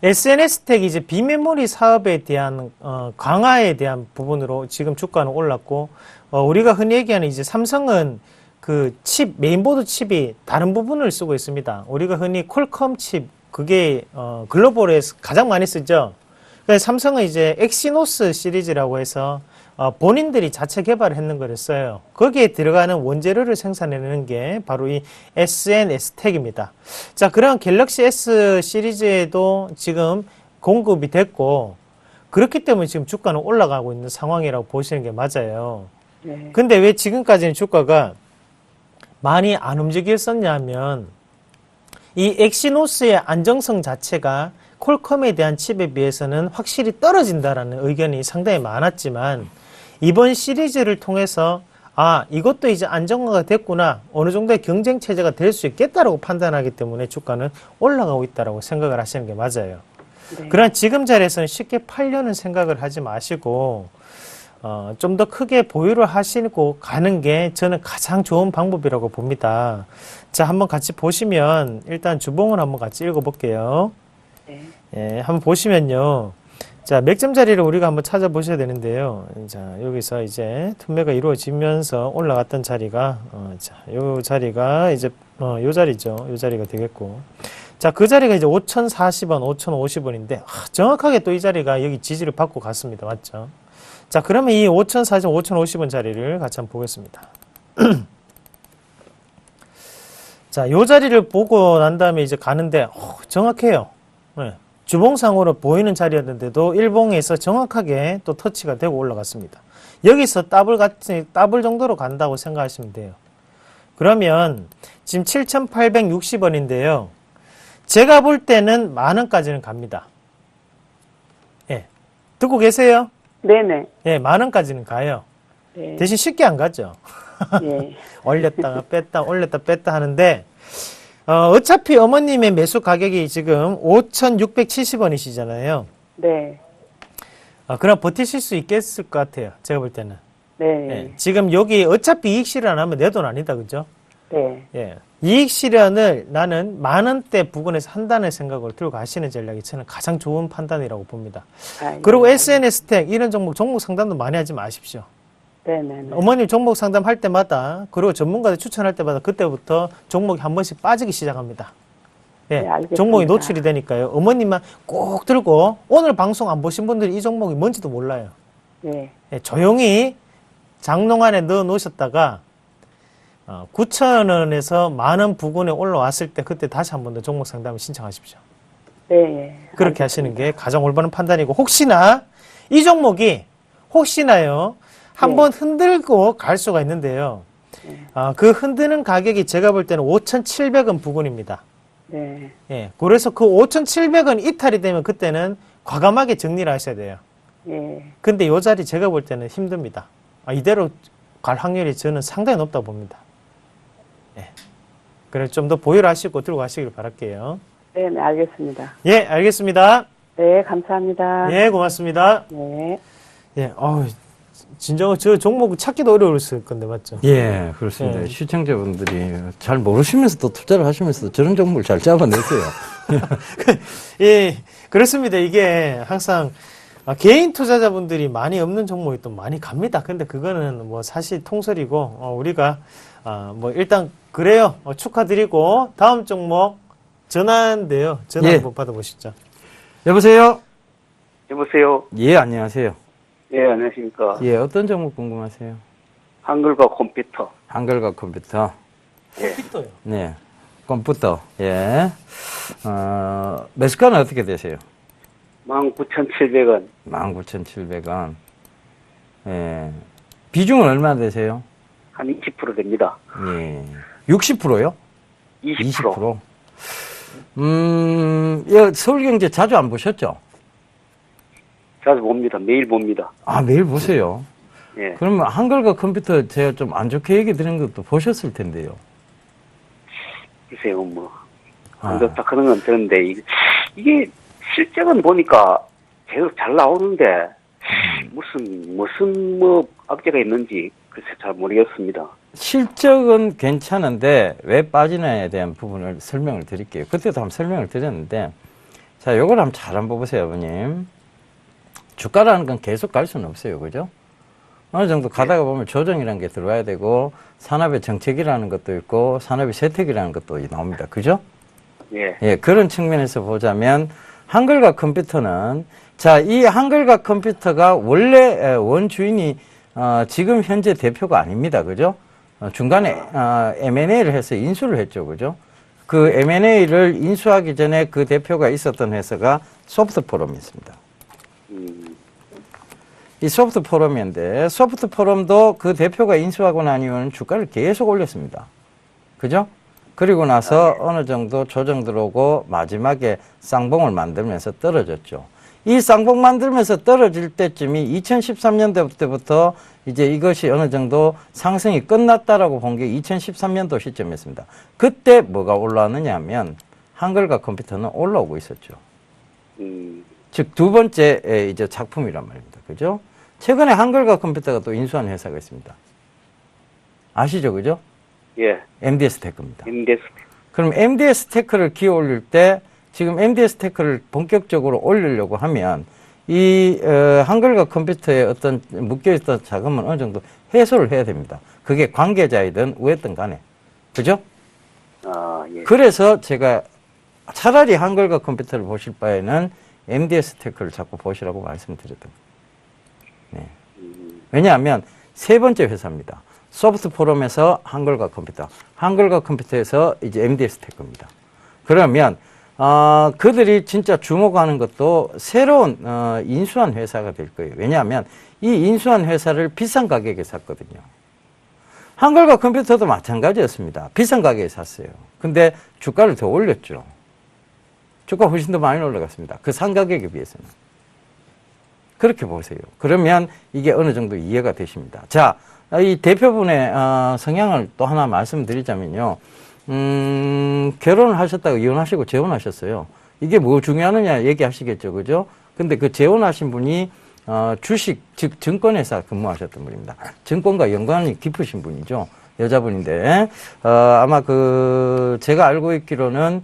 SNS 텍 이제 비메모리 사업에 대한, 강화에 대한 부분으로 지금 주가는 올랐고, 우리가 흔히 얘기하는 이제 삼성은 그 칩, 메인보드 칩이 다른 부분을 쓰고 있습니다. 우리가 흔히 퀄컴 칩, 그게, 글로벌에서 가장 많이 쓰죠. 그래서 삼성은 이제 엑시노스 시리즈라고 해서 본인들이 자체 개발을 했는 걸 써요. 거기에 들어가는 원재료를 생산해내는 게 바로 이 SNS텍입니다. 자, 그런 갤럭시 S 시리즈에도 지금 공급이 됐고, 그렇기 때문에 지금 주가는 올라가고 있는 상황이라고 보시는 게 맞아요. 네. 근데 왜 지금까지는 주가가 많이 안 움직였었냐 하면, 이 엑시노스의 안정성 자체가 퀄컴에 대한 칩에 비해서는 확실히 떨어진다라는 의견이 상당히 많았지만, 이번 시리즈를 통해서 이것도 이제 안정화가 됐구나, 어느 정도의 경쟁 체제가 될 수 있겠다라고 판단하기 때문에 주가는 올라가고 있다라고 생각을 하시는 게 맞아요. 네. 그러나 지금 자리에서는 쉽게 팔려는 생각을 하지 마시고 좀 더 크게 보유를 하시고 가는 게 저는 가장 좋은 방법이라고 봅니다. 자, 한번 같이 보시면 일단 주봉을 한번 같이 읽어볼게요. 네. 예, 한번 보시면요. 자, 맥점 자리를 우리가 한번 찾아보셔야 되는데요. 자, 여기서 이제 투매가 이루어지면서 올라갔던 자리가, 자, 요 자리가 이제, 요 자리죠. 요 자리가 되겠고. 자, 그 자리가 이제 5,040원, 5,050원인데, 정확하게 또 이 자리가 여기 지지를 받고 갔습니다. 맞죠? 자, 그러면 이 5,040원, 5,050원 자리를 같이 한번 보겠습니다. 자, 요 자리를 보고 난 다음에 이제 가는데, 정확해요. 네. 주봉상으로 보이는 자리였는데도 일봉에서 정확하게 또 터치가 되고 올라갔습니다. 여기서 더블 정도로 간다고 생각하시면 돼요. 그러면 지금 7,860원인데요. 제가 볼 때는 10,000원까지는 갑니다. 예. 듣고 계세요? 네네. 예, 10,000원까지는 가요. 네. 대신 쉽게 안 가죠. 예. 올렸다가 뺐다, 올렸다 뺐다 하는데, 어차피 어머님의 매수 가격이 지금 5,670원이시잖아요. 네. 그럼 버티실 수 있겠을 것 같아요. 제가 볼 때는. 네. 예, 지금 여기 어차피 이익 실현하면 내 돈 아니다. 그죠? 네. 예. 이익 실현을 나는 10,000원대 부근에서 한다는 생각으로 들고 가시는 전략이 저는 가장 좋은 판단이라고 봅니다. 그리고 SNS텍 이런 종목 상담도 많이 하지 마십시오. 네네네. 어머님 종목 상담할 때마다, 그리고 전문가들 추천할 때마다 그때부터 종목이 한 번씩 빠지기 시작합니다. 예, 네, 알겠습니다. 종목이 노출이 되니까요. 어머님만 꼭 들고, 오늘 방송 안 보신 분들이 이 종목이 뭔지도 몰라요. 네. 예, 조용히 장롱 안에 넣어 놓으셨다가 9,000원에서 10,000원 부근에 올라왔을 때 그때 다시 한 번 더 종목 상담을 신청하십시오. 네. 예. 그렇게 하시는 게 가장 올바른 판단이고, 혹시나 이 종목이 혹시나요 한번 흔들고 갈 수가 있는데요. 그 흔드는 가격이 제가 볼 때는 5,700원 부근입니다. 네. 예, 그래서 그 5,700원 이탈이 되면 그때는 과감하게 정리를 하셔야 돼요. 예. 근데 이 자리 제가 볼 때는 힘듭니다. 이대로 갈 확률이 저는 상당히 높다고 봅니다. 예. 그래서 좀 더 보유를 하시고 들고 가시길 바랄게요. 네, 알겠습니다. 예, 알겠습니다. 네, 감사합니다. 예, 고맙습니다. 네. 예, 진짜 저 종목 찾기도 어려웠을 건데, 맞죠? 예, 그렇습니다. 예. 시청자분들이 잘 모르시면서도 투자를 하시면서도 저런 종목을 잘 잡아내세요. 예, 그렇습니다. 이게 항상 개인 투자자분들이 많이 없는 종목이 또 많이 갑니다. 근데 그거는 뭐 사실 통설이고, 우리가, 뭐 일단 그래요. 축하드리고, 다음 종목 전화인데요. 전화 예. 한번 받아보시죠. 여보세요? 여보세요. 예, 안녕하세요. 예, 안녕하십니까. 예, 어떤 종목 궁금하세요? 한글과 컴퓨터. 한글과 컴퓨터. 컴퓨터요. 네. 컴퓨터. 예. 매수가는 어떻게 되세요? 19,700원. 19,700원. 예. 비중은 얼마나 되세요? 한 20% 됩니다. 예. 60%요? 20%. 20%. 예, 서울경제 자주 안 보셨죠? 자주 봅니다. 매일 봅니다. 아, 매일 보세요. 예. 그러면 한글과 컴퓨터 제가 좀 안 좋게 얘기 드린 것도 보셨을 텐데요. 글쎄요, 뭐. 아. 안 좋다 그런 건 들었는데, 이게 실적은 보니까 계속 잘 나오는데, 무슨 악재가 있는지 글쎄 잘 모르겠습니다. 실적은 괜찮은데 왜 빠지냐에 대한 부분을 설명을 드릴게요. 그때도 한번 설명을 드렸는데, 자, 요걸 한번 잘 한번 보세요, 아버님. 주가라는 건 계속 갈 수는 없어요. 그죠? 어느 정도 가다가 보면 조정이라는 게 들어와야 되고, 산업의 정책이라는 것도 있고, 산업의 세택이라는 것도 나옵니다. 그죠? 예. 예, 그런 측면에서 보자면, 한글과 컴퓨터는, 자, 이 한글과 컴퓨터가 원래 원주인이, 지금 현재 대표가 아닙니다. 그죠? 중간에, M&A를 해서 인수를 했죠. 그죠? 그 M&A를 인수하기 전에 그 대표가 있었던 회사가 소프트포럼이었습니다. 이 소프트포럼인데, 소프트포럼도 그 대표가 인수하고 난 이후는 주가를 계속 올렸습니다. 그죠? 그리고 나서 어느 정도 조정 들어오고 마지막에 쌍봉을 만들면서 떨어졌죠. 이 쌍봉 만들면서 떨어질 때쯤이 2013년도 때부터 이제 이것이 어느 정도 상승이 끝났다라고 본 게 2013년도 시점이었습니다. 그때 뭐가 올라왔느냐 하면 한글과 컴퓨터는 올라오고 있었죠. 즉, 두 번째 이제 작품이란 말입니다. 그죠? 최근에 한글과 컴퓨터가 또 인수한 회사가 있습니다. 아시죠? 그죠? 예. MDS 테크입니다. MDS. 그럼 MDS 테크를 기어 올릴 때 지금 MDS 테크를 본격적으로 올리려고 하면 이 한글과 컴퓨터에 어떤 묶여있던 자금은 어느 정도 해소를 해야 됩니다. 그게 관계자이든 우였든 간에. 그죠? 아, 예. 그래서 제가 차라리 한글과 컴퓨터를 보실 바에는 MDS 테크를 자꾸 보시라고 말씀드렸던 거예요. 네. 왜냐하면 세 번째 회사입니다. 소프트포럼에서 한글과 컴퓨터, 한글과 컴퓨터에서 이제 MDS 테크입니다. 그러면 그들이 진짜 주목하는 것도 새로운 인수한 회사가 될 거예요. 왜냐하면 이 인수한 회사를 비싼 가격에 샀거든요. 한글과 컴퓨터도 마찬가지였습니다. 비싼 가격에 샀어요. 근데 주가를 더 올렸죠. 주가 훨씬 더 많이 올라갔습니다. 그 산 가격에 비해서는. 그렇게 보세요. 그러면 이게 어느 정도 이해가 되십니다. 자, 이 대표분의 성향을 또 하나 말씀드리자면요. 결혼을 하셨다가 이혼하시고 재혼하셨어요. 이게 뭐 중요하느냐 얘기하시겠죠. 그죠? 근데 그 재혼하신 분이 주식, 즉 증권회사 근무하셨던 분입니다. 증권과 연관이 깊으신 분이죠. 여자분인데 아마 그 제가 알고 있기로는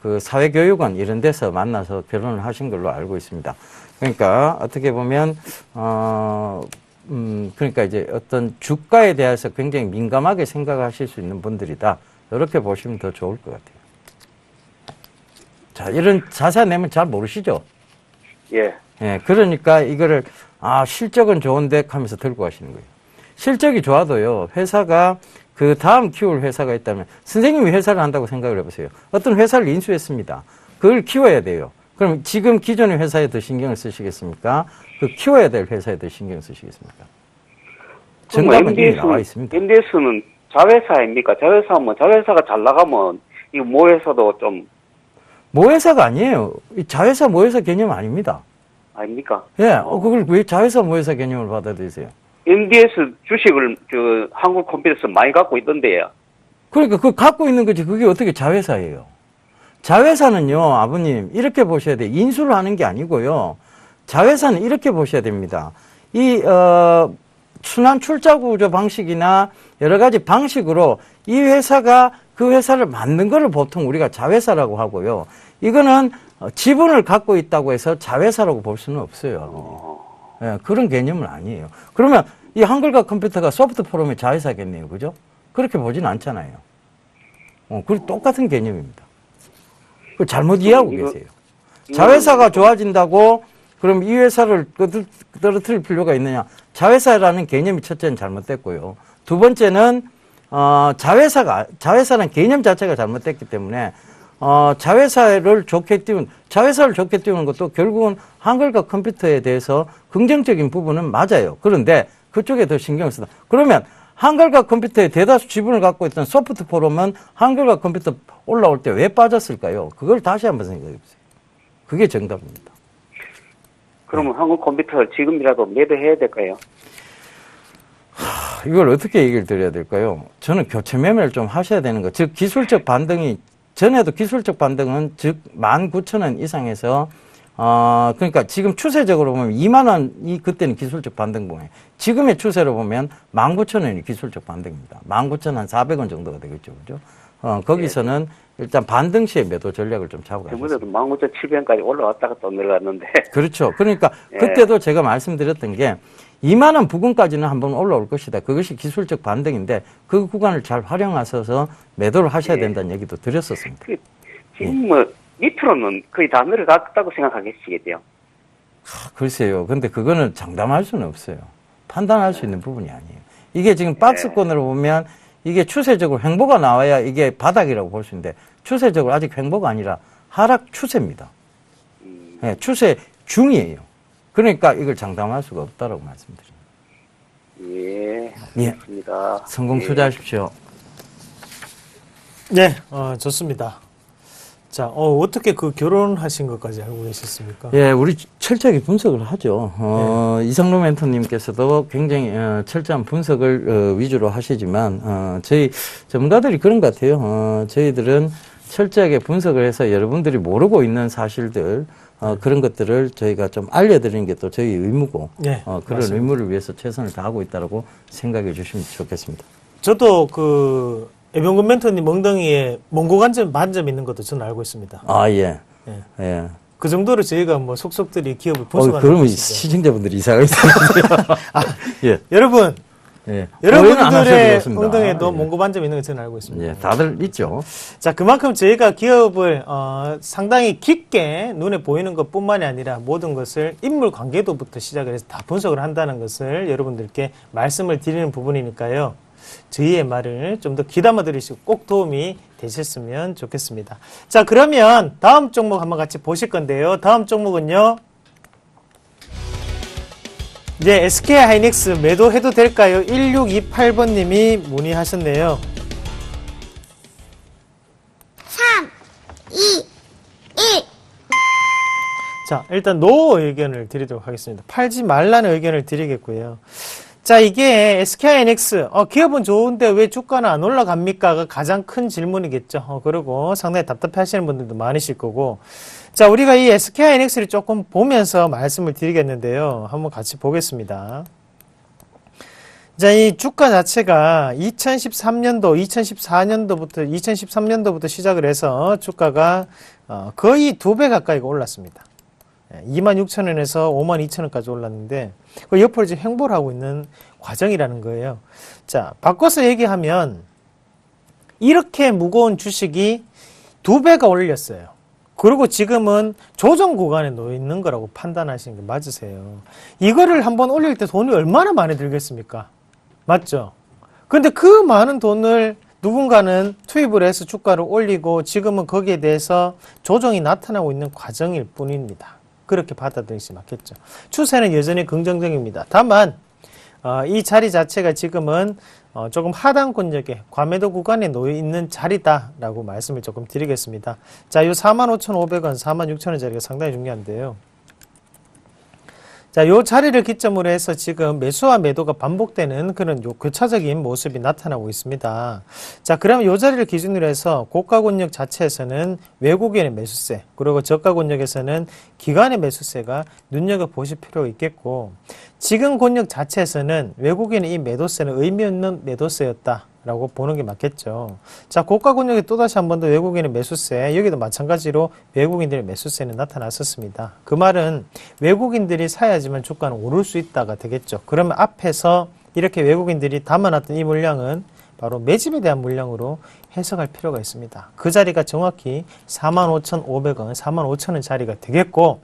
그 사회교육원 이런 데서 만나서 결혼을 하신 걸로 알고 있습니다. 그러니까 어떻게 보면 그러니까 이제 어떤 주가에 대해서 굉장히 민감하게 생각하실 수 있는 분들이다. 이렇게 보시면 더 좋을 것 같아요. 자, 이런 자세한 내용 잘 모르시죠? 예. 예, 그러니까 이거를 실적은 좋은데 하면서 들고 가시는 거예요. 실적이 좋아도요, 회사가 그 다음 키울 회사가 있다면 선생님이 회사를 한다고 생각을 해보세요. 어떤 회사를 인수했습니다. 그걸 키워야 돼요. 그럼 지금 기존의 회사에 더 신경을 쓰시겠습니까? 그 키워야 될 회사에 더 신경을 쓰시겠습니까? 정답은 이미 나와 있습니다. MDS는 자회사입니까? 자회사면 자회사가 잘 나가면 이거 모회사도 좀 모회사가 아니에요. 이 자회사 모회사 개념 아닙니다. 아닙니까? 예, 그걸 왜 자회사 모회사 개념을 받아들이세요? MDS 주식을 한국 컴퓨터에서 많이 갖고 있던데요. 그러니까 그거 갖고 있는 거지 그게 어떻게 자회사예요? 자회사는요, 아버님 이렇게 보셔야 돼요. 인수를 하는 게 아니고요. 자회사는 이렇게 보셔야 됩니다. 이 순환 출자 구조 방식이나 여러 가지 방식으로 이 회사가 그 회사를 만든 거를 보통 우리가 자회사라고 하고요. 이거는 지분을 갖고 있다고 해서 자회사라고 볼 수는 없어요. 예, 그런 개념은 아니에요. 그러면 이 한글과 컴퓨터가 소프트포럼의 자회사겠네요. 그죠? 그렇게 보진 않잖아요. 그 똑같은 개념입니다. 그 잘못 이해하고 계세요. 자회사가 좋아진다고 그럼 이 회사를 떨어뜨릴 필요가 있느냐? 자회사라는 개념이 첫째는 잘못됐고요. 두 번째는 자회사라는 개념 자체가 잘못됐기 때문에 자회사를 좋게 띄우는 것도 결국은 한글과 컴퓨터에 대해서 긍정적인 부분은 맞아요. 그런데 그쪽에 더 신경을 쓰다. 그러면 한글과 컴퓨터의 대다수 지분을 갖고 있던 소프트 포럼은 한글과 컴퓨터 올라올 때 왜 빠졌을까요? 그걸 다시 한번 생각해 보세요. 그게 정답입니다. 그러면 한국 컴퓨터 지금이라도 매도해야 될까요? 이걸 어떻게 얘기를 드려야 될까요? 저는 교체 매매를 좀 하셔야 되는 거. 즉, 기술적 반등이, 전에도 기술적 반등은 즉, 19,000원 이상에서, 그러니까 지금 추세적으로 보면 2만 원이 그때는 기술적 반등봉이에요. 지금의 추세로 보면 19,000원이 기술적 반등입니다. 19,400원 정도가 되겠죠. 그죠? 거기서는 일단 반등 시에 매도 전략을 좀 잡아가시죠. 저번에도 19,700원까지 올라왔다가 또 내려갔는데. 그렇죠. 그러니까 예. 그때도 제가 말씀드렸던 게 2만 원 부근까지는 한번 올라올 것이다. 그것이 기술적 반등인데 그 구간을 잘 활용하셔서 매도를 하셔야 된다는 얘기도 드렸었습니다. 지금 뭐 밑으로는 거의 다 내려갔다고 생각하시겠죠. 글쎄요. 근데 그거는 장담할 수는 없어요. 판단할 수 있는 부분이 아니에요. 이게 지금 박스권으로 보면 이게 추세적으로 횡보가 나와야 이게 바닥이라고 볼 수 있는데 추세적으로 아직 횡보가 아니라 하락 추세입니다. 네, 추세 중이에요. 그러니까 이걸 장담할 수가 없다라고 말씀드립니다. 예, 알겠습니다. 성공 예. 투자하십시오. 네, 좋습니다. 자, 어떻게 그 결혼하신 것까지 알고 계셨습니까? 예, 우리 철저하게 분석을 하죠. 이상로 멘토님께서도 굉장히 철저한 분석을 위주로 하시지만 저희 전문가들이 그런 것 같아요. 저희들은 철저하게 분석을 해서 여러분들이 모르고 있는 사실들 그런 것들을 저희가 좀 알려드리는 게 또 저희 의무고 네, 그런 맞습니다. 의무를 위해서 최선을 다하고 있다고 생각해 주시면 좋겠습니다. 저도 애병근 멘토님 엉덩이에 몽고관점 반점 있는 것도 저는 알고 있습니다. 아, 예. 예. 예. 그 정도로 저희가 뭐 속속들이 기업을 분석하는 그러면 것이죠. 시청자분들이 이상하게 생각해요. 예. 여러분, 예. 오해는 안 하셔도 여러분들의 좋습니다. 엉덩이에도 예. 몽고 반점 있는 거 저는 알고 있습니다. 예, 다들 있죠. 자, 그만큼 저희가 기업을 상당히 깊게 눈에 보이는 것뿐만이 아니라 모든 것을 인물 관계도부터 시작을 해서 다 분석을 한다는 것을 여러분들께 말씀을 드리는 부분이니까요. 저희의 말을 좀 더 귀담아 들으시고 꼭 도움이 되셨으면 좋겠습니다. 자, 그러면 다음 종목 한번 같이 보실 건데요. 다음 종목은요. 이제 SK 하이닉스 매도해도 될까요? 1628번님이 문의하셨네요. 3, 2, 1. 자, 일단 노 의견을 드리도록 하겠습니다. 팔지 말라는 의견을 드리겠고요. 자, 이게 SK하이닉스, 기업은 좋은데 왜 주가는 안 올라갑니까?가 가장 큰 질문이겠죠. 그리고 상당히 답답해 하시는 분들도 많으실 거고. 자, 우리가 이 SK하이닉스를 조금 보면서 말씀을 드리겠는데요. 한번 같이 보겠습니다. 자, 이 주가 자체가 2013년도, 2013년도부터 시작을 해서 주가가 거의 2배 가까이가 올랐습니다. 26,000원에서 52,000원까지 올랐는데 그 옆으로 지금 횡보를 하고 있는 과정이라는 거예요. 자, 바꿔서 얘기하면 이렇게 무거운 주식이 2배가 올렸어요. 그리고 지금은 조정 구간에 놓여 있는 거라고 판단하시는 게 맞으세요. 이거를 한번 올릴 때 돈이 얼마나 많이 들겠습니까? 맞죠? 근데 그 많은 돈을 누군가는 투입을 해서 주가를 올리고 지금은 거기에 대해서 조정이 나타나고 있는 과정일 뿐입니다. 그렇게 받아들이시 맞겠죠. 추세는 여전히 긍정적입니다. 다만 이 자리 자체가 지금은 조금 하단권역에 과매도 구간에 놓여 있는 자리다라고 말씀을 조금 드리겠습니다. 자, 요 45,500원, 46,000원 자리가 상당히 중요한데요. 자, 요 자리를 기점으로 해서 지금 매수와 매도가 반복되는 그런 요 교차적인 모습이 나타나고 있습니다. 자, 그러면 요 자리를 기준으로 해서 고가 권역 자체에서는 외국인의 매수세, 그리고 저가 권역에서는 기관의 매수세가 눈여겨보실 필요가 있겠고, 지금 권역 자체에서는 외국인의 이 매도세는 의미 없는 매도세였다라고 보는 게 맞겠죠. 자, 고가 권역에 또다시 한 번 더 외국인의 매수세, 여기도 마찬가지로 외국인들의 매수세는 나타났었습니다. 그 말은 외국인들이 사야지만 주가는 오를 수 있다가 되겠죠. 그러면 앞에서 이렇게 외국인들이 담아놨던 이 물량은 바로 매집에 대한 물량으로 해석할 필요가 있습니다. 그 자리가 정확히 45,500원, 45,000원 자리가 되겠고,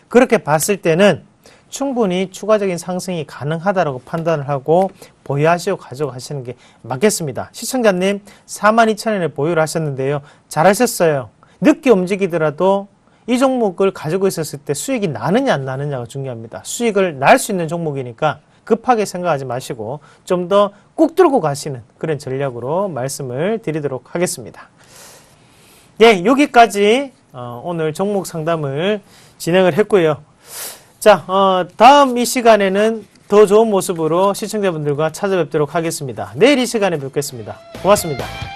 그렇게 봤을 때는 충분히 추가적인 상승이 가능하다라고 판단을 하고 보유하시고 가져가시는 게 맞겠습니다. 시청자님 42,000원에 보유를 하셨는데요. 잘하셨어요. 늦게 움직이더라도 이 종목을 가지고 있었을 때 수익이 나느냐 안 나느냐가 중요합니다. 수익을 날 수 있는 종목이니까 급하게 생각하지 마시고 좀 더 꾹 들고 가시는 그런 전략으로 말씀을 드리도록 하겠습니다. 네, 여기까지 오늘 종목 상담을 진행을 했고요. 자, 다음 이 시간에는 더 좋은 모습으로 시청자분들과 찾아뵙도록 하겠습니다. 내일 이 시간에 뵙겠습니다. 고맙습니다.